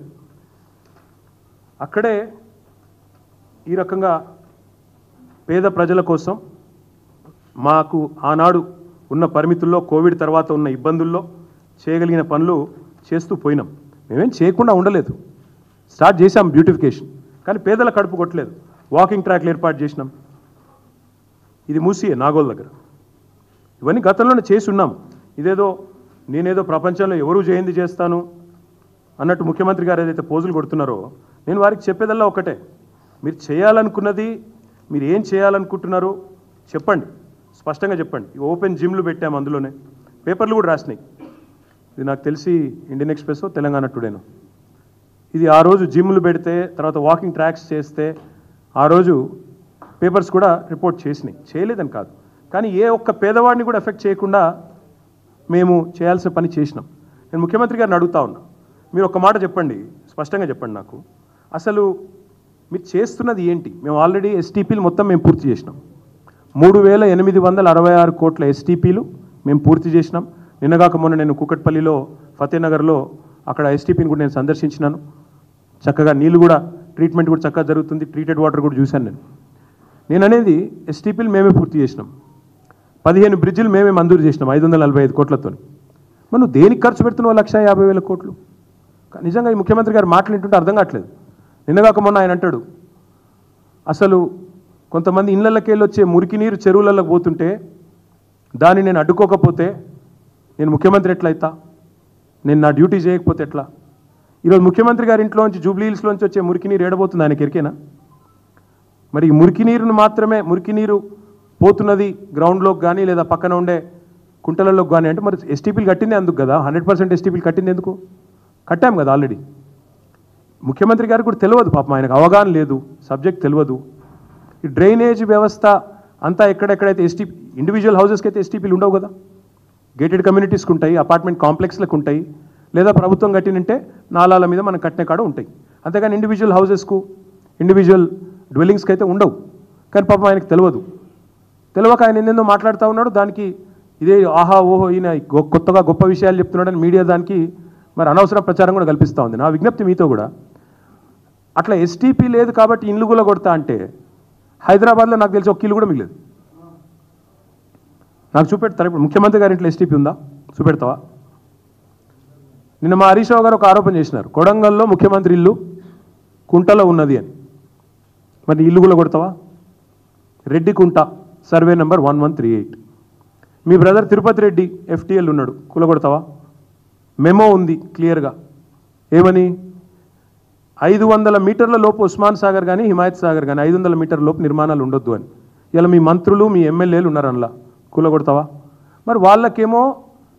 అక్కడే ఈ రకంగా పేద ప్రజల కోసం మాకు ఆనాడు ఉన్న పరిమితుల్లో, కోవిడ్ తర్వాత ఉన్న ఇబ్బందుల్లో చేయగలిగిన పనులు చేస్తూ పోయినాం. మేమేం చేయకుండా ఉండలేదు, స్టార్ట్ చేశాం బ్యూటిఫికేషన్. కానీ పేదల కడుపు కొట్టలేదు. వాకింగ్ ట్రాక్లు ఏర్పాటు చేసినాం. ఇది మూసీయే, నాగోల్ దగ్గర. ఇవన్నీ గతంలోనే చేసి ఉన్నాం. ఇదేదో నేనేదో ప్రపంచంలో ఎవరూ చేయింది చేస్తాను అన్నట్టు ముఖ్యమంత్రి గారు ఏదైతే పోజులు కొడుతున్నారో, నేను వారికి చెప్పేదల్లా ఒకటే, మీరు చేయాలనుకున్నది, మీరు ఏం చేయాలనుకుంటున్నారో చెప్పండి, స్పష్టంగా చెప్పండి. ఓపెన్ జిమ్లు పెట్టాము, అందులోనే పేపర్లు కూడా రాసినాయి. ఇది నాకు తెలిసి ఇండియన్ ఎక్స్ప్రెస్, తెలంగాణ టుడేను. ఇది ఆ రోజు జిమ్లు పెడితే, తర్వాత వాకింగ్ ట్రాక్స్ చేస్తే ఆ రోజు పేపర్స్ కూడా రిపోర్ట్ చేసినాయి. చేయలేదని కాదు, కానీ ఏ ఒక్క పేదవాడిని కూడా ఎఫెక్ట్ చేయకుండా మేము చేయాల్సిన పని చేసినాం. నేను ముఖ్యమంత్రి గారిని అడుగుతా ఉన్నా, మీరు ఒక మాట చెప్పండి, స్పష్టంగా చెప్పండి నాకు, అసలు మీరు చేస్తున్నది ఏంటి? మేము ఆల్రెడీ ఎస్టీపీలు మొత్తం మేము పూర్తి చేసినాం. 3,866 కోట్ల ఎస్టీపీలు మేము పూర్తి చేసినాం. నిన్నగాక మొన్న నేను కూకట్పల్లిలో, ఫతేనగర్లో అక్కడ ఎస్టీపీని కూడా నేను సందర్శించినాను. చక్కగా నీళ్ళు కూడా, ట్రీట్మెంట్ కూడా చక్కగా జరుగుతుంది. ట్రీటెడ్ వాటర్ కూడా చూశాను నేను అనేది ఎస్టీపీలు మేమే పూర్తి చేసినాం. 15 బ్రిడ్జిలు మేమే మంజూరు చేసినాం 545 కోట్లతో. మనం దేనికి ఖర్చు పెడుతున్నావు 1,50,000 కోట్లు? నిజంగా ఈ ముఖ్యమంత్రి గారు మాట్లాడుతుంటే అర్థం కావట్లేదు. నిన్నగాక మొన్న ఆయన అంటాడు, అసలు కొంతమంది ఇళ్లకెళ్ళి వచ్చే మురికి నీరు చెరువులకు పోతుంటే దాన్ని నేను అడ్డుకోకపోతే నేను ముఖ్యమంత్రి ఎట్లయితా? నేను నా డ్యూటీ చేయకపోతే ఎట్లా? ఈరోజు ముఖ్యమంత్రి గారి ఇంట్లోంచి, జూబ్లీ హిల్స్లోంచి వచ్చే మురికి నీరు ఏడబోతుంది ఆయనకి ఎరికేనా? మరి ఈ మురికి నీరును మాత్రమే, మురికి నీరు పోతున్నది గ్రౌండ్లోకి కానీ లేదా పక్కన ఉండే కుంటలలోకి కానీ అంటే మరి ఎస్టీపీలు కట్టింది అందుకు కదా, 100% ఎస్టీపీలు కట్టింది ఎందుకు? కట్టాం కదా ఆల్రెడీ. ముఖ్యమంత్రి గారికి కూడా తెలియదు పాపం, ఆయనకు అవగాహన లేదు, సబ్జెక్ట్ తెలియదు. ఈ డ్రైనేజ్ వ్యవస్థ అంతా ఎక్కడెక్కడైతే ఇండివిజువల్ హౌసెస్కి అయితే ఎస్టీపీలు ఉండవు కదా, గేటెడ్ కమ్యూనిటీస్కి ఉంటాయి, అపార్ట్మెంట్ కాంప్లెక్స్లకు ఉంటాయి, లేదా ప్రభుత్వం కట్టినంటే నాలాల మీద మనం కట్టిన కాడ ఉంటాయి. అంతేగాని ఇండివిజువల్ హౌసెస్కు ఇండివిజువల్ డ్వెల్లింగ్స్కి అయితే ఉండవు. కానీ పాపం ఆయనకు తెలియక ఆయన ఎన్నెందో మాట్లాడుతూ ఉన్నాడు. దానికి ఇదే ఆహా ఓహో ఈయన కొత్తగా గొప్ప విషయాలు చెప్తున్నాడని మీడియా దానికి మరి అనవసర ప్రచారం కూడా కల్పిస్తూ ఉంది. నా విజ్ఞప్తి మీతో కూడా, అట్లా ఎస్టీపీ లేదు కాబట్టి ఇల్లు కూడా కొడతా అంటే హైదరాబాద్లో నాకు తెలిసి ఒక ఇల్లు కూడా మిగిలేదు. నాకు చూపెడతారు. ఇప్పుడు ముఖ్యమంత్రి గారి ఇంట్లో ఎస్టీపీ ఉందా? చూపెడతావా? నిన్న మా హరీష్ రావు గారు ఒక ఆరోపణ చేసినారు, కొడంగల్లో ముఖ్యమంత్రి ఇల్లు కుంటలో ఉన్నది అని. మరి ఇల్లు కూడా కొడతావా? రెడ్డి కుంట, సర్వే నెంబర్ 1138. మీ బ్రదర్ తిరుపతి రెడ్డి FTL ఉన్నాడు, కూలగొడతావా? మెమో ఉంది క్లియర్గా, ఏమని 500 మీటర్ల లోపు ఉస్మాన్ సాగర్ కానీ హిమాయత్ సాగర్ కానీ 500 మీటర్ల లోపు నిర్మాణాలు ఉండొద్దు అని. ఇలా మీ మంత్రులు మీ ఎమ్మెల్యేలు ఉన్నారు అందులో, కూలగొడతావా? మరి వాళ్ళకేమో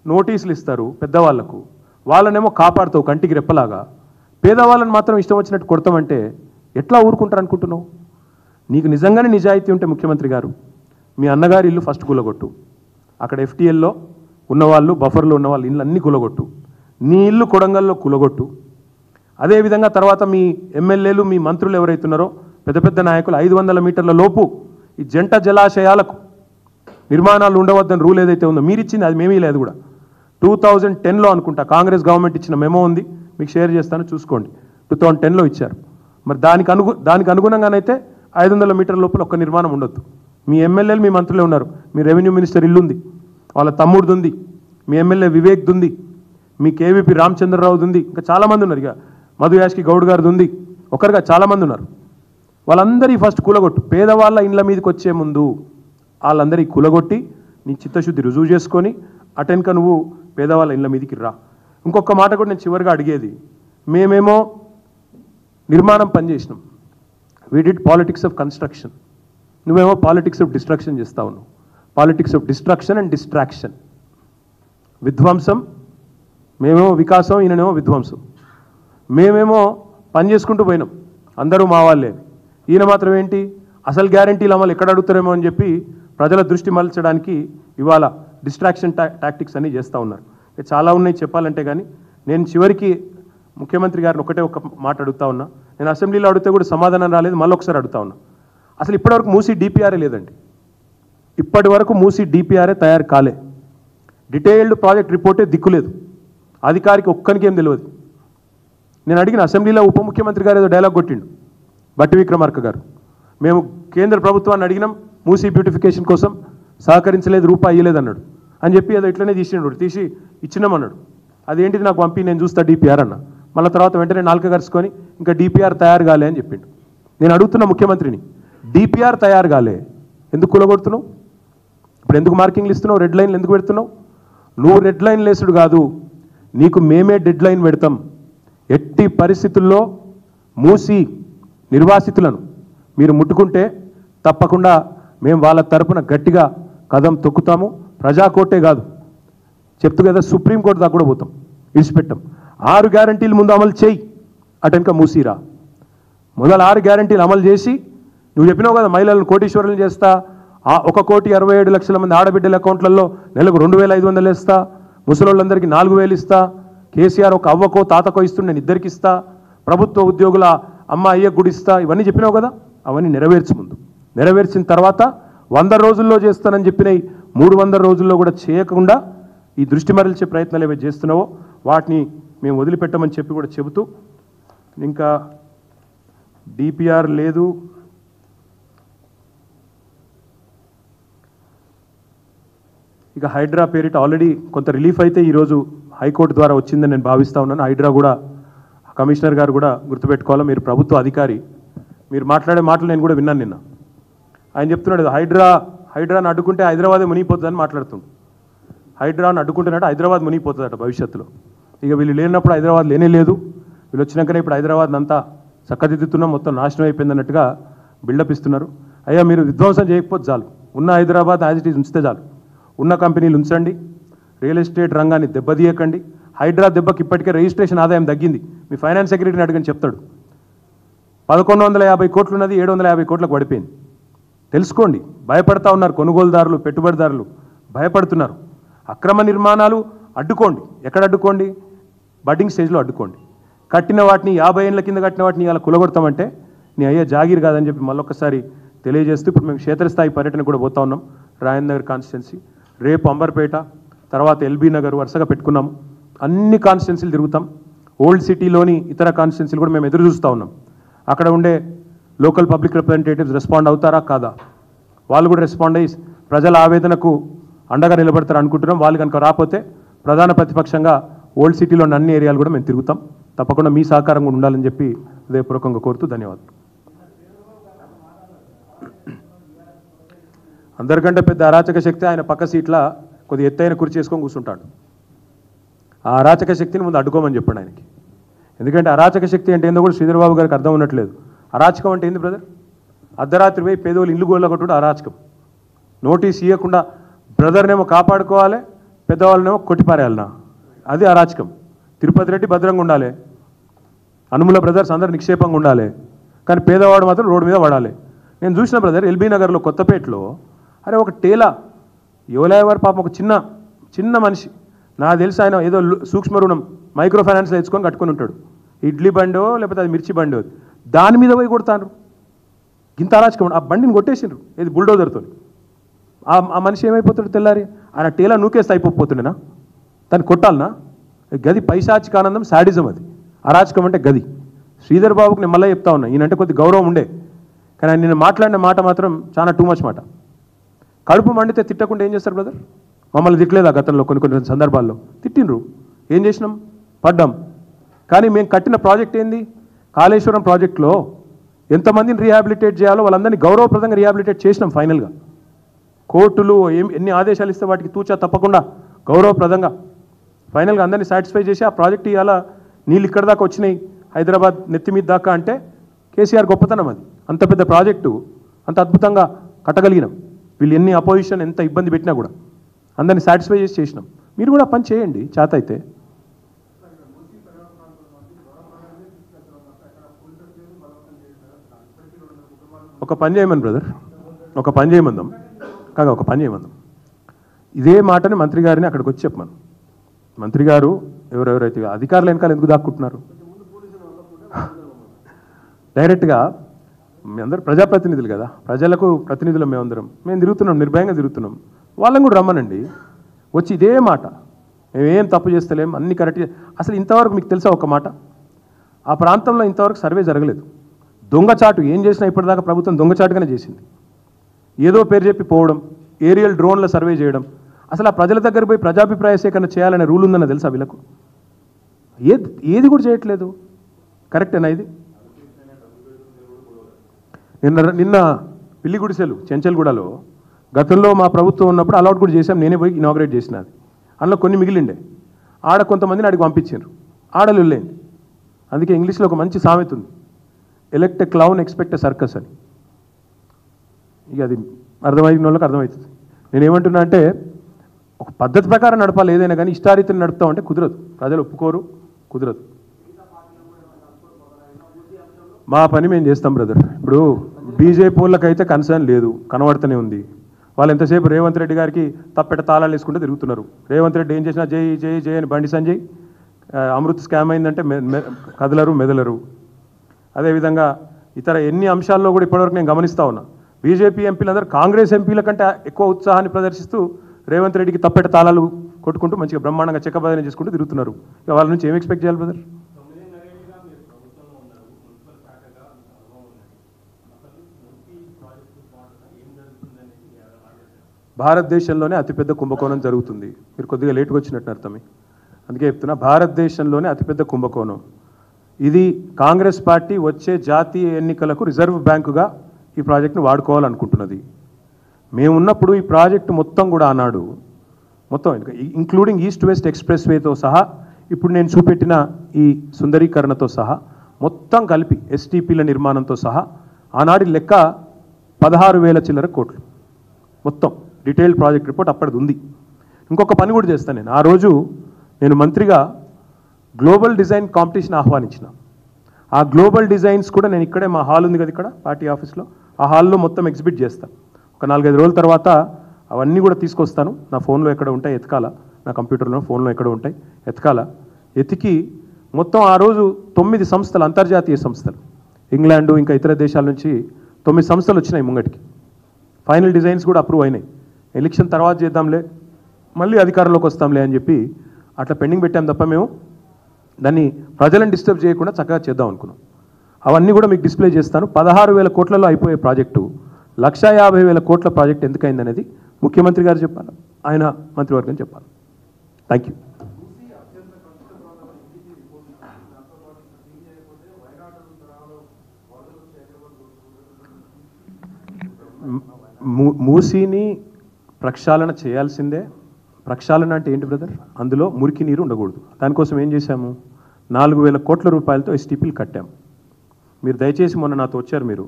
నోటీసులు ఇస్తారు పెద్దవాళ్లకు, వాళ్ళనేమో కాపాడుతావు కంటికి రెప్పలాగా, పేదవాళ్ళని మాత్రం ఇష్టం వచ్చినట్టు కొడతామంటే ఎట్లా ఊరుకుంటారు అనుకుంటున్నావు? నీకు నిజంగానే నిజాయితీ ఉంటే ముఖ్యమంత్రి గారు, మీ అన్నగారి ఇల్లు ఫస్ట్ కూలగొట్టు, అక్కడ FTLలో ఉన్నవాళ్ళు బఫర్లో ఉన్న వాళ్ళ ఇల్లు అన్నీ కూలగొట్టు, నీ ఇల్లు కొడంగల్లో కూలగొట్టు. అదేవిధంగా తర్వాత మీ ఎమ్మెల్యేలు మీ మంత్రులు ఎవరైతున్నారో పెద్ద పెద్ద నాయకులు 500 మీటర్ల లోపు ఈ జంట జలాశయాలకు నిర్మాణాలు ఉండవద్దని రూల్ ఏదైతే ఉందో మీరు ఇచ్చింది, అది మేమీ లేదు కూడా. 2010లో అనుకుంటా కాంగ్రెస్ గవర్నమెంట్ ఇచ్చిన మెమో ఉంది, మీకు షేర్ చేస్తాను చూసుకోండి. 2010లో ఇచ్చారు. మరి దానికి అనుగుణంగానైతే 500 మీటర్ల లోపల ఒక్క నిర్మాణం ఉండొద్దు. మీ ఎమ్మెల్యేలు మీ మంత్రులే ఉన్నారు. మీ రెవెన్యూ మినిస్టర్ ఇల్లు ఉంది, వాళ్ళ తమ్ముడిది ఉంది, మీ ఎమ్మెల్యే వివేక్ది ఉంది, మీ KVP రామచంద్రరావుది ఉంది, ఇంకా చాలామంది ఉన్నారు. ఇక మధు యాష్కి గౌడ్ గారిది ఉంది, ఒకరిగా చాలామంది ఉన్నారు. వాళ్ళందరికీ ఫస్ట్ కూలగొట్టు. పేదవాళ్ళ ఇండ్ల మీదకి వచ్చే ముందు వాళ్ళందరికీ కూలగొట్టి నీ చిత్తశుద్ధి రుజువు చేసుకొని అటెన్క నువ్వు పేదవాళ్ళ ఇండ్ల మీదకి రా. ఇంకొక మాట కూడా నేను చివరిగా అడిగేది, మేమేమో నిర్మాణం పనిచేసినాం, we did politics of construction, నువ్వేమో పాలిటిక్స్ ఆఫ్ డిస్ట్రక్షన్ చేస్తా ఉన్నావు. Politics of destruction and distraction, విధ్వంసం, మేమేమో వికాసం, ఈయననేమో విధ్వంసం. మేమేమో పని చేసుకుంటూ పోయినాం, అందరూ మా వాళ్ళే. ఈయన మాత్రం ఏంటి, అసలు గ్యారంటీలు అమలు ఎక్కడ అడుగుతారేమో అని చెప్పి ప్రజల దృష్టి మలచడానికి ఇవాళ డిస్ట్రాక్షన్ టాక్టిక్స్ అన్నీ చేస్తూ ఉన్నారు. చాలా ఉన్నాయి చెప్పాలంటే, కానీ నేను చివరికి ముఖ్యమంత్రి గారిని ఒక మాట అడుగుతా ఉన్నా. నేను అసెంబ్లీలో అడిగితే కూడా సమాధానం రాలేదు, మళ్ళీ ఒకసారి అడుగుతా ఉన్నా. అసలు ఇప్పటివరకు మూసీ DPRఏ లేదండి. ఇప్పటి వరకు మూసీ DPRఏ తయారు కాలే. డీటెయిల్డ్ ప్రాజెక్ట్ రిపోర్టే దిక్కులేదు. అధికారికి ఒక్కరికి ఏం తెలియదు. నేను అడిగిన అసెంబ్లీలో ఉప ముఖ్యమంత్రి గారు ఏదో డైలాగ్ కొట్టిండు, బట్టి విక్రమార్క గారు. మేము కేంద్ర ప్రభుత్వాన్ని అడిగినాం మూసీ బ్యూటిఫికేషన్ కోసం, సహకరించలేదు, రూపాయి ఇయ్యలేదు అన్నాడు అని చెప్పి ఏదో ఇట్లనే తీసి ఇచ్చినామన్నాడు. అదేంటిది నాకు పంపి నేను చూస్తా DPR అన్న. మళ్ళీ తర్వాత వెంటనే నాలుక కరుచుకొని ఇంకా DPR తయారు కాలే అని చెప్పిండు. నేను అడుగుతున్న ముఖ్యమంత్రిని, DPR తయారు కాలే ఎందుకు కూలగొడుతున్నావు? ఇప్పుడు ఎందుకు మార్కింగ్లు ఇస్తున్నావు? రెడ్ లైన్లు ఎందుకు పెడుతున్నావు? నువ్వు రెడ్ లైన్ లేసుడు కాదు, నీకు మేమే డెడ్ లైన్ పెడతాం. ఎట్టి పరిస్థితుల్లో మూసి నిర్వాసితులను మీరు ముట్టుకుంటే తప్పకుండా మేము వాళ్ళ తరపున గట్టిగా కదం తొక్కుతాము. ప్రజాకోర్టే కాదు, చెప్తూ కదా సుప్రీంకోర్టు దాకా కూడా పోతాం, విడిచిపెట్టాం. 6 గ్యారంటీలు ముందు అమలు చేయి, అటెనక మూసిరా. మొదలు 6 గ్యారంటీలు అమలు చేసి, నువ్వు చెప్పినావు కదా మహిళలను కోటీశ్వరులను చేస్తా, 1,67,00,000 మంది ఆడబిడ్డల అకౌంట్లలో నెలకు 2,500 ఇస్తా, ముసలోళ్ళందరికీ 4,000 ఇస్తా, కేసీఆర్ ఒక అవ్వకో తాతకో ఇస్తుండే నేను ఇద్దరికి ఇస్తా, ప్రభుత్వ ఉద్యోగుల అమ్మ అయ్యకు కూడా ఇస్తా, ఇవన్నీ చెప్పినావు కదా, అవన్నీ నెరవేర్చు. ముందు నెరవేర్చిన తర్వాత 100 రోజుల్లో చేస్తానని చెప్పినవి 300 రోజుల్లో కూడా చేయకుండా ఈ దృష్టి మరల్చే ప్రయత్నాలు ఏవైతే చేస్తున్నావో వాటిని మేము వదిలిపెట్టమని చెప్పి కూడా చెబుతూ, ఇంకా DPR లేదు, ఇక హైడ్రా పేరిట ఆల్రెడీ కొంత రిలీఫ్ అయితే ఈరోజు హైకోర్టు ద్వారా వచ్చిందని నేను భావిస్తూ ఉన్నాను. హైడ్రా కూడా కమిషనర్ గారు కూడా గుర్తుపెట్టుకోవాలా, మీరు ప్రభుత్వ అధికారి, మీరు మాట్లాడే మాటలు నేను కూడా విన్నాను నిన్న. ఆయన చెప్తున్నాడు హైడ్రాను అడ్డుకుంటే హైదరాబాదే మునిగిపోతుందని మాట్లాడుతుండు. హైడ్రాను అడ్డుకుంటున్నట్టు హైదరాబాద్ మునిగిపోతుందట భవిష్యత్తులో. ఇక వీళ్ళు లేనప్పుడు హైదరాబాద్ లేనే లేదు, వీళ్ళు వచ్చినాకనే ఇప్పుడు హైదరాబాద్ అంతా చక్కదిద్దుతున్నాం, మొత్తం నాశనం అయిపోయింది అన్నట్టుగా బిల్డప్ ఇస్తున్నారు. అయ్యా మీరు విధ్వంసం చేయకపోతే చాలు, ఉన్న హైదరాబాద్ యాజ్ ఇట్ ఈజ్ ఉంచితే చాలు, ఉన్న కంపెనీలు ఉంచండి, రియల్ ఎస్టేట్ రంగాన్ని దెబ్బతీయకండి. హైడ్రా దెబ్బకి ఇప్పటికే రిజిస్ట్రేషన్ ఆదాయం తగ్గింది. మీ ఫైనాన్స్ సెక్రటరీని అడిగని చెప్తాడు. 1,150 కోట్లు ఉన్నది 750 కోట్లకు పడిపోయింది. తెలుసుకోండి, భయపడతా ఉన్నారు కొనుగోలుదారులు, పెట్టుబడిదారులు భయపడుతున్నారు. అక్రమ నిర్మాణాలు అడ్డుకోండి. ఎక్కడ అడ్డుకోండి? బడ్డింగ్ స్టేజ్లో అడ్డుకోండి. కట్టిన వాటిని 50 ఏళ్ళ కింద కట్టిన వాటిని ఇలా కులగొడతామంటే నీ అయ్యే జాగీర్ కాదని చెప్పి మళ్ళొకసారి తెలియజేస్తూ ఇప్పుడు మేము క్షేత్రస్థాయి పర్యటన కూడా పోతా ఉన్నాం. రాయన్ నగర్ కాన్స్టిట్యున్సీ, రేపు అంబర్పేట, తర్వాత ఎల్బీ నగర్ వరుసగా పెట్టుకున్నాం. అన్ని కాన్స్టిట్యున్సీలు తిరుగుతాం. ఓల్డ్ సిటీలోని ఇతర కాన్స్టిట్యున్సీలు కూడా మేము ఎదురు చూస్తూ ఉన్నాం. అక్కడ ఉండే లోకల్ పబ్లిక్ రిప్రజెంటేటివ్స్ రెస్పాండ్ అవుతారా కాదా, వాళ్ళు కూడా రెస్పాండ్ అయ్యి ప్రజల ఆవేదనకు అండగా నిలబడతారు అనుకుంటున్నాం. వాళ్ళు కనుక రాకపోతే ప్రధాన ప్రతిపక్షంగా ఓల్డ్ సిటీలో ఉన్న అన్ని ఏరియాలు కూడా మేము తిరుగుతాం. తప్పకుండా మీ సహకారం కూడా ఉండాలని చెప్పి హృదయపూర్వకంగా కోరుతూ ధన్యవాదాలు. అందరికంటే పెద్ద అరాచక శక్తి ఆయన పక్క సీట్ల కొద్ది ఎత్తైన కుర్చీ చేసుకొని కూర్చుంటాడు. ఆ అరాచక శక్తిని ముందు అడ్డుకోమని చెప్పండి ఆయనకి. ఎందుకంటే అరాచక శక్తి అంటే ఏందో కూడా శ్రీధర్ బాబు గారికి అర్థం ఉన్నట్లేదు. అరాచకం అంటే ఏంది బ్రదర్? అర్ధరాత్రి పోయి పేదోళ్ళు ఇల్లు గోళ్ళ కొట్టుడు అరాచకం. నోటీస్ ఇవ్వకుండా బ్రదర్నేమో కాపాడుకోవాలి, పెద్దవాళ్ళనేమో కొట్టిపారేయాలనా, అది అరాచకం. తిరుపతి రెడ్డి భద్రంగా ఉండాలి, అనుముల బ్రదర్స్ అందరు నిక్షేపంగా ఉండాలి, కానీ పేదవాడు మాత్రం రోడ్డు మీద పడాలి. నేను చూసిన బ్రదర్ ఎల్బీ నగర్లో కొత్తపేటలో, అరే ఒక టేలా యువలయవారి పాపం ఒక చిన్న మనిషి, నాకు తెలిసి ఆయన ఏదో సూక్ష్మ రుణం మైక్రో ఫైనాన్స్లో తెచ్చుకొని కట్టుకొని ఉంటాడు. ఇడ్లీ బండో లేకపోతే అది మిర్చి బండో, దాని మీద పోయి కొడతాను. ఇంత అరాచకం. ఆ బండిని కొట్టేసిండ్రు, ఇది బుల్డోజర్తో. ఆ మనిషి ఏమైపోతాడు తెల్లారి? ఆయన టేలా నూకేస్తే అయిపోతుండేనా? దాన్ని కొట్టాలనా? గది పైశాచిక ఆనందం, శాడిజం. అది అరాచకం అంటే గది. శ్రీధర్ బాబుకి నేను మళ్ళీ చెప్తా ఉన్నా, ఈయనంటే కొద్ది గౌరవం ఉండే, కానీ ఆయన నేను మాట్లాడిన మాట మాత్రం చాలా టూ మచ్ మాట. కడుపు మండితే తిట్టకుండా ఏం చేస్తారు బ్రదర్? మమ్మల్ని తిట్టలేదా గతంలో? కొన్ని సందర్భాల్లో తిట్టిండ్రు. ఏం చేసినాం? పడ్డాం. కానీ మేము కట్టిన ప్రాజెక్ట్ ఏంది? కాళేశ్వరం ప్రాజెక్టులో ఎంతమందిని రీహాబిలిటేట్ చేయాలో వాళ్ళందరినీ గౌరవప్రదంగా రీహాబిలిటేట్ చేసినాం. ఫైనల్గా కోర్టులు ఎన్ని ఆదేశాలు ఇస్తే వాటికి తూచా తప్పకుండా గౌరవప్రదంగా ఫైనల్గా అందరినీ సాటిస్ఫై చేసి ఆ ప్రాజెక్ట్ ఇవాళ నీళ్ళు ఇక్కడ దాకా వచ్చినాయి, హైదరాబాద్ నెత్తి మీద దాకా. అంటే కేసీఆర్ గొప్పతనం అది. అంత పెద్ద ప్రాజెక్టు అంత అద్భుతంగా కట్టగలిగినాం. వీళ్ళు ఎన్ని అపోజిషన్ ఎంత ఇబ్బంది పెట్టినా కూడా అందరినీ సాటిస్ఫై చేసి చేసినాం. మీరు కూడా పని చేయండి చేత అయితే. ఒక పని చేయమని బ్రదర్, ఒక పని చేయమందాం కాగా, ఒక పని చేయమందాం. ఇదే మాటని మంత్రి గారిని అక్కడికి వచ్చి చెప్పమను. మంత్రి గారు ఎవరెవరైతే అధికారులు వెనకాల ఎందుకు దాక్కుంటున్నారు? డైరెక్ట్గా మీ అందరూ ప్రజాప్రతినిధులు కదా, ప్రజలకు ప్రతినిధులు మేము తిరుగుతున్నాం, నిర్భయంగా తిరుగుతున్నాం. వాళ్ళని కూడా రమ్మనండి, వచ్చి ఇదే మాట, మేమేం తప్పు చేస్తలేం, అన్ని కరెక్ట్గా. అసలు ఇంతవరకు మీకు తెలుసా ఒక మాట, ఆ ప్రాంతంలో ఇంతవరకు సర్వే జరగలేదు. దొంగచాటు ఏం చేసినా ఇప్పటిదాకా ప్రభుత్వం దొంగచాటుగానే చేసింది. ఏదో పేరు చెప్పి పోవడం, ఏరియల్ డ్రోన్ల సర్వే చేయడం. అసలు ఆ ప్రజల దగ్గర పోయి ప్రజాభిప్రాయ సేకరణ చేయాలనే రూల్ ఉందన్న తెలుసా వీళ్ళకు? ఏది కూడా చేయట్లేదు. కరెక్టేనా ఇది? నిన్న పిల్లి గుడిసెలు చెంచల్గూడలో గతంలో మా ప్రభుత్వం ఉన్నప్పుడు అలౌట్ కూడా చేశాం, నేనే పోయి ఇనాగ్రేట్ చేసిన. అది అందులో కొన్ని మిగిలిండే, ఆడ కొంతమందిని అడిగి పంపించారు, ఆడలు వెళ్ళేయండి. అందుకే ఇంగ్లీష్లో ఒక మంచి సామెత ఉంది, elect a clown expect a circus అని. ఇక అది అర్థమైన వాళ్ళకి అర్థమవుతుంది. నేనేమంటున్నా అంటే ఒక పద్ధతి ప్రకారం నడపాలి ఏదైనా, కానీ ఇష్టారీతిని నడుపుతామంటే కుదరదు, ప్రజలు ఒప్పుకోరు, కుదరదు. మా పని మేము చేస్తాం బ్రదర్. ఇప్పుడు బీజేపీ వాళ్ళకైతే కన్సర్న్ లేదు, కనబడుతూనే ఉంది. వాళ్ళు ఎంతసేపు రేవంత్ రెడ్డి గారికి తప్పెట తాళాలు వేసుకుంటూ తిరుగుతున్నారు. రేవంత్ రెడ్డి ఏం చేసినా జై జై జై అని బండి సంజయ్ అమృత్ స్కామ్ అయిందంటే కదలరు మెదలరు. అదేవిధంగా ఇతర ఎన్ని అంశాల్లో కూడా ఇప్పటివరకు నేను గమనిస్తూ ఉన్నా, బీజేపీ ఎంపీలందరూ కాంగ్రెస్ ఎంపీల కంటే ఎక్కువ ఉత్సాహాన్ని ప్రదర్శిస్తూ రేవంత్ రెడ్డికి తప్పెట తాళాలు కొట్టుకుంటూ మంచిగా బ్రహ్మాండంగా చెక్కబదనం చేసుకుంటూ తిరుగుతున్నారు. ఇక వాళ్ళ నుంచి ఏం ఎక్స్పెక్ట్ చేయాలి బ్రదర్? భారతదేశంలోనే అతిపెద్ద కుంభకోణం జరుగుతుంది. మీరు కొద్దిగా లేటుగా వచ్చినట్టు అర్థమే, అందుకే చెప్తున్నా. భారతదేశంలోనే అతిపెద్ద కుంభకోణం ఇది. కాంగ్రెస్ పార్టీ వచ్చే జాతీయ ఎన్నికలకు రిజర్వ్ బ్యాంకుగా ఈ ప్రాజెక్టును వాడుకోవాలనుకుంటున్నది. మేము ఉన్నప్పుడు ఈ ప్రాజెక్టు మొత్తం కూడా ఆనాడు మొత్తం ఇంక్లూడింగ్ ఈస్ట్ వెస్ట్ ఎక్స్ప్రెస్ వేతో సహా, ఇప్పుడు నేను చూపెట్టిన ఈ సుందరీకరణతో సహా మొత్తం కలిపి ఎస్టీపీల నిర్మాణంతో సహా ఆనాడి లెక్క 16,000 చిల్లర కోట్లు మొత్తం. డీటెయిల్డ్ ప్రాజెక్ట్ రిపోర్ట్ అప్పటిది ఉంది. ఇంకొక పని కూడా చేస్తాను నేను. ఆ రోజు నేను మంత్రిగా గ్లోబల్ డిజైన్ కాంపిటీషన్ ఆహ్వానించిన. ఆ గ్లోబల్ డిజైన్స్ కూడా నేను ఇక్కడే, మా హాల్ ఉంది కదా ఇక్కడ పార్టీ ఆఫీస్లో, ఆ హాల్లో మొత్తం ఎగ్జిబిట్ చేస్తాను. ఒక 4-5 రోజుల తర్వాత అవన్నీ కూడా తీసుకొస్తాను. నా ఫోన్లో ఎక్కడ ఉంటాయి ఎతకాల, నా కంప్యూటర్లో ఫోన్లో ఎక్కడ ఉంటాయి ఎతకాల. ఎతికి మొత్తం ఆ రోజు 9 సంస్థలు, అంతర్జాతీయ సంస్థలు, ఇంగ్లాండు ఇంకా ఇతర దేశాల నుంచి 9 సంస్థలు వచ్చినాయి ముంగటికి. ఫైనల్ డిజైన్స్ కూడా అప్రూవ్ అయినాయి. ఎలక్షన్ తర్వాత చేద్దాంలే, మళ్ళీ అధికారంలోకి వస్తాంలే అని చెప్పి అట్లా పెండింగ్ పెట్టాం తప్ప మేము దాన్ని ప్రజలను డిస్టర్బ్ చేయకుండా చక్కగా చేద్దాం అనుకున్నాం. అవన్నీ కూడా మీకు డిస్ప్లే చేస్తాను. 16,000 కోట్లలో అయిపోయే ప్రాజెక్టు 1,50,000 కోట్ల ప్రాజెక్ట్ ఎందుకైందనేది ముఖ్యమంత్రి గారు చెప్పాలి, ఆయన మంత్రివర్గం చెప్పాలి. Thank you. మూసీని ప్రక్షాళన చేయాల్సిందే. ప్రక్షాళన అంటే ఏంటి బ్రదర్? అందులో మురికి నీరు ఉండకూడదు. దానికోసం ఏం చేశాము? 4,000 కోట్ల రూపాయలతో ఎస్టీపీలు కట్టాము. మీరు దయచేసి మొన్న నాతో వచ్చారు, మీరు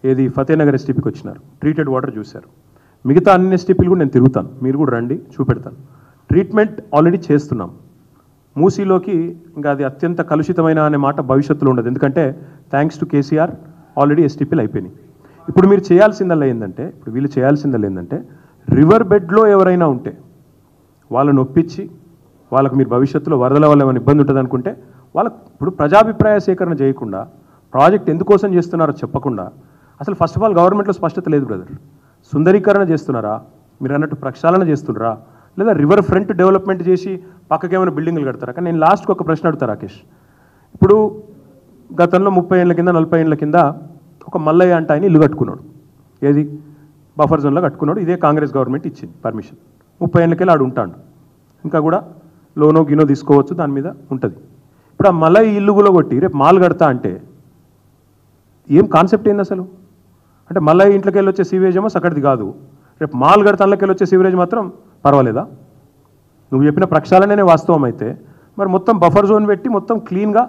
ఏది ఫతేనగర్ ఎస్టీపీకి వచ్చినారు, ట్రీటెడ్ వాటర్ చూశారు. మిగతా అన్ని ఎస్టీపీలు కూడా నేను తిరుగుతాను, మీరు కూడా రండి, చూపెడతాను. ట్రీట్మెంట్ ఆల్రెడీ చేస్తున్నాం. మూసీలోకి ఇంకా అది అత్యంత కలుషితమైన అనే మాట భవిష్యత్తులో ఉండదు, ఎందుకంటే థ్యాంక్స్ టు కేసీఆర్ ఆల్రెడీ ఎస్టీపీలు అయిపోయినాయి. ఇప్పుడు మీరు చేయాల్సిందల్లా ఏంటంటే, ఇప్పుడు వీళ్ళు చేయాల్సిందల్లా ఏంటంటే, రివర్ బెడ్లో ఎవరైనా ఉంటే వాళ్ళని ఒప్పించి, వాళ్ళకు మీరు భవిష్యత్తులో వరదల వల్ల ఏమైనా ఇబ్బంది ఉంటుంది అనుకుంటే వాళ్ళకు ఇప్పుడు ప్రజాభిప్రాయ సేకరణ చేయకుండా, ప్రాజెక్ట్ ఎందుకోసం చేస్తున్నారో చెప్పకుండా, అసలు ఫస్ట్ ఆఫ్ ఆల్ గవర్నమెంట్లో స్పష్టత లేదు బ్రదర్. సుందరీకరణ చేస్తున్నారా, మీరు అన్నట్టు ప్రక్షాళన చేస్తున్నారా, లేదా రివర్ ఫ్రంట్ డెవలప్మెంట్ చేసి పక్కకి ఏమైనా బిల్డింగ్లు కడతారా? కానీ నేను లాస్ట్కి ఒక ప్రశ్న అడుగుతా రాకేష్. ఇప్పుడు గతంలో 30 ఏళ్ళ కింద 40 ఏళ్ళ కింద ఒక మల్లయ్య అంటే ఆయన ఇల్లు కట్టుకున్నాడు, ఏది బఫర్ జోన్లో కట్టుకున్నాడు. ఇదే కాంగ్రెస్ గవర్నమెంట్ ఇచ్చింది పర్మిషన్. 30 ఏళ్ళకెళ్ళి ఆడు ఉంటాడు, ఇంకా కూడా లోనో గినో తీసుకోవచ్చు, దాని మీద ఉంటుంది. ఇప్పుడు ఆ మల్లయ్య ఇల్లు కూడా కొట్టి రేపు మాల్ కడతా అంటే ఏం కాన్సెప్ట్ ఏంది అసలు? అంటే మల్లయ్య ఇంట్లోకి వెళ్ళి వచ్చే సీవేజ్ ఏమో సకటిది కాదు, రేపు మాల్ కడతా అందులోకి వెళ్ళి వచ్చే సీవరేజ్ మాత్రం పర్వాలేదా? నువ్వు చెప్పిన ప్రక్షాళననే వాస్తవం అయితే మరి మొత్తం బఫర్ జోన్ పెట్టి మొత్తం క్లీన్గా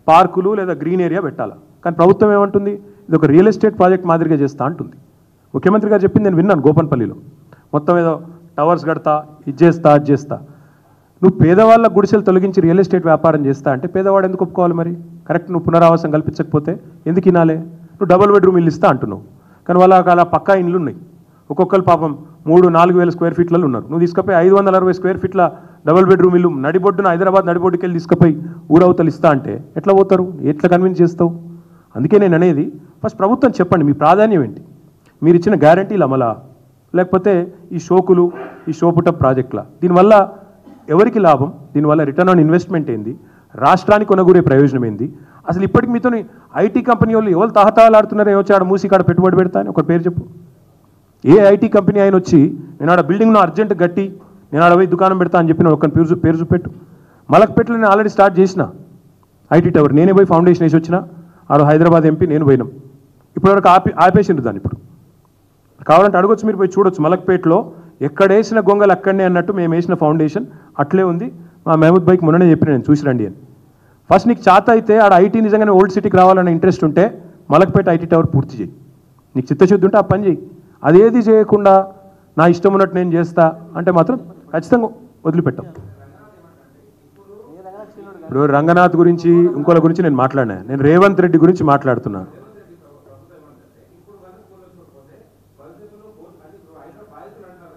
పార్కులు లేదా గ్రీన్ ఏరియా పెట్టాలా. కానీ ప్రభుత్వం ఏమంటుంది, ఇది ఒక రియల్ ఎస్టేట్ ప్రాజెక్ట్ మాదిరిగా చేస్తా అంటుంది. ముఖ్యమంత్రి గారు చెప్పింది నేను విన్నాను గోపన్పల్లిలో, మొత్తం ఏదో టవర్స్ కడతా, ఇది చేస్తా, అది చేస్తా. నువ్వు పేదవాళ్ళ గుడిసెలు తొలగించి రియల్ ఎస్టేట్ వ్యాపారం చేస్తా అంటే పేదవాడు ఎందుకు ఒప్పుకోవాలి మరి? కరెక్ట్, నువ్వు పునరావాసం కల్పించకపోతే ఎందుకు వినాలే? నువ్వు డబుల్ బెడ్రూమ్ ఇల్లు ఇస్తా అంటున్నావు, కానీ వాళ్ళకి అలా పక్కా ఇండ్లు ఉన్నాయి. ఒక్కొక్కరు పాపం 3-4 స్క్వేర్ ఫీట్లలో ఉన్నారు. నువ్వు తీసుకుపోయి 560 స్క్వేర్ ఫీట్ల డబుల్ బెడ్రూమ్ ఇల్లు నడిబొడ్డున, హైదరాబాద్ నడిబొడ్డుకి వెళ్ళి తీసుకుపోయి ఊరవతలు ఇస్తా అంటే ఎట్లా పోతారు? ఎట్లా కన్విన్స్ చేస్తావు? అందుకే నేను అనేది, ఫస్ట్ ప్రభుత్వం చెప్పండి మీ ప్రాధాన్యం ఏంటి, మీరు ఇచ్చిన గ్యారంటీలు అమలా, లేకపోతే ఈ షోకులు, ఈ షోపుట ప్రాజెక్టుల, దీనివల్ల ఎవరికి లాభం, దీనివల్ల రిటర్న్ ఆన్ ఇన్వెస్ట్మెంట్ ఏంది, రాష్ట్రానికి కొనగూరే ప్రయోజనం ఏంది? అసలు ఇప్పటికి మీతో ఐటీ కంపెనీ వాళ్ళు ఎవరు తహతహలాడుతున్నారో, వచ్చి ఆడ మూసి కాడ పెట్టుబడి పెడతా అని ఒక పేరు చెప్పు. ఏ ఐటీ కంపెనీ ఆయన వచ్చి నేను ఆడ బిల్డింగ్ను అర్జెంట్ గట్టి నేను ఆడ పోయి దుకాణం పెడతా అని చెప్పిన ఒక పేరు చూపెట్టు. మలక్పేటలో నేను ఆల్రెడీ స్టార్ట్ చేసిన ఐటీ టవర్, నేనే పోయి ఫౌండేషన్ వేసి వచ్చిన. ఆ హైదరాబాద్ ఎంపీ నేను పోయినాం, ఇప్పటివరకు ఆపేసిండ్రు దాన్ని. ఇప్పుడు కావాలంటే అడగొచ్చు, మీరు పోయి చూడొచ్చు. మలక్పేటలో ఎక్కడ వేసిన గొంగలు అక్కడనే అన్నట్టు మేము వేసిన ఫౌండేషన్ అట్లే ఉంది. మా మహమూద్ బైక్ మొన్ననే చెప్పిన నేను, చూసి రండి అని. ఫస్ట్ నీకు చేత అయితే ఆడ ఐటీ నిజంగానే ఓల్డ్ సిటీకి రావాలన్న ఇంట్రెస్ట్ ఉంటే మలక్పేట ఐటీ టవర్ పూర్తి చేయి. నీకు చిత్తశుద్ధి ఉంటే ఆ పని చేయి. అదేది చేయకుండా నా ఇష్టం ఉన్నట్టు నేను చేస్తా అంటే మాత్రం ఖచ్చితంగా వదిలిపెట్టాం. ఇప్పుడు రంగనాథ్ గురించి ఇంకోళ్ళ గురించి నేను మాట్లాడినా, నేను రేవంత్ రెడ్డి గురించి మాట్లాడుతున్నాను.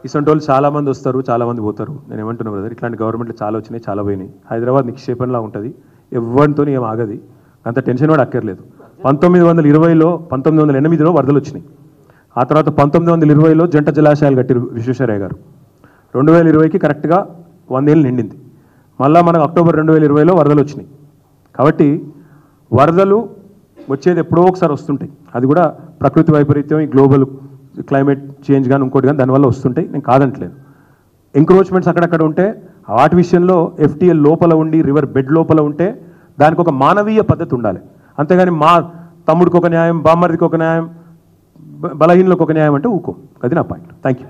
ఇసంటి వాళ్ళు చాలామంది వస్తారు, చాలామంది పోతారు. నేను ఏమంటున్నా బ్రదర్, ఇట్లాంటి గవర్నమెంట్లు చాలా వచ్చినాయి, చాలా పోయినాయి. హైదరాబాద్ నిక్షేపంలా ఉంటుంది, ఎవరితో ఏం ఆగది, అంత టెన్షన్ కూడా అక్కర్లేదు. 1908లో వరదలు వచ్చినాయి. ఆ తర్వాత 1920లో జంట జలాశయాలు కట్టారు విశ్వేశ్వరయ్య గారు. 2020కి కరెక్ట్గా 100 ఏళ్ళు నిండింది. మళ్ళీ మనకు అక్టోబర్ 2020లో వరదలు వచ్చినాయి. కాబట్టి వరదలు వచ్చేది ఎప్పుడో ఒకసారి వస్తుంటాయి, అది కూడా ప్రకృతి వైపరీత్యం, ఈ గ్లోబల్ క్లైమేట్ చేంజ్ కానీ ఇంకోటి కానీ దానివల్ల వస్తుంటాయి, నేను కాదంటలేదు. ఎంక్రోచ్మెంట్స్ అక్కడక్కడ ఉంటే వాటి విషయంలో ఎఫ్టీఎల్ లోపల ఉండి రివర్ బెడ్ లోపల ఉంటే దానికి ఒక మానవీయ పద్ధతి ఉండాలి. అంతేగాని మా తమ్ముడికి ఒక న్యాయం, బామ్మర్దికి ఒక న్యాయం, బలహీనలకు ఒక న్యాయం అంటే ఊకో. అది నా పాయింట్. Thank you.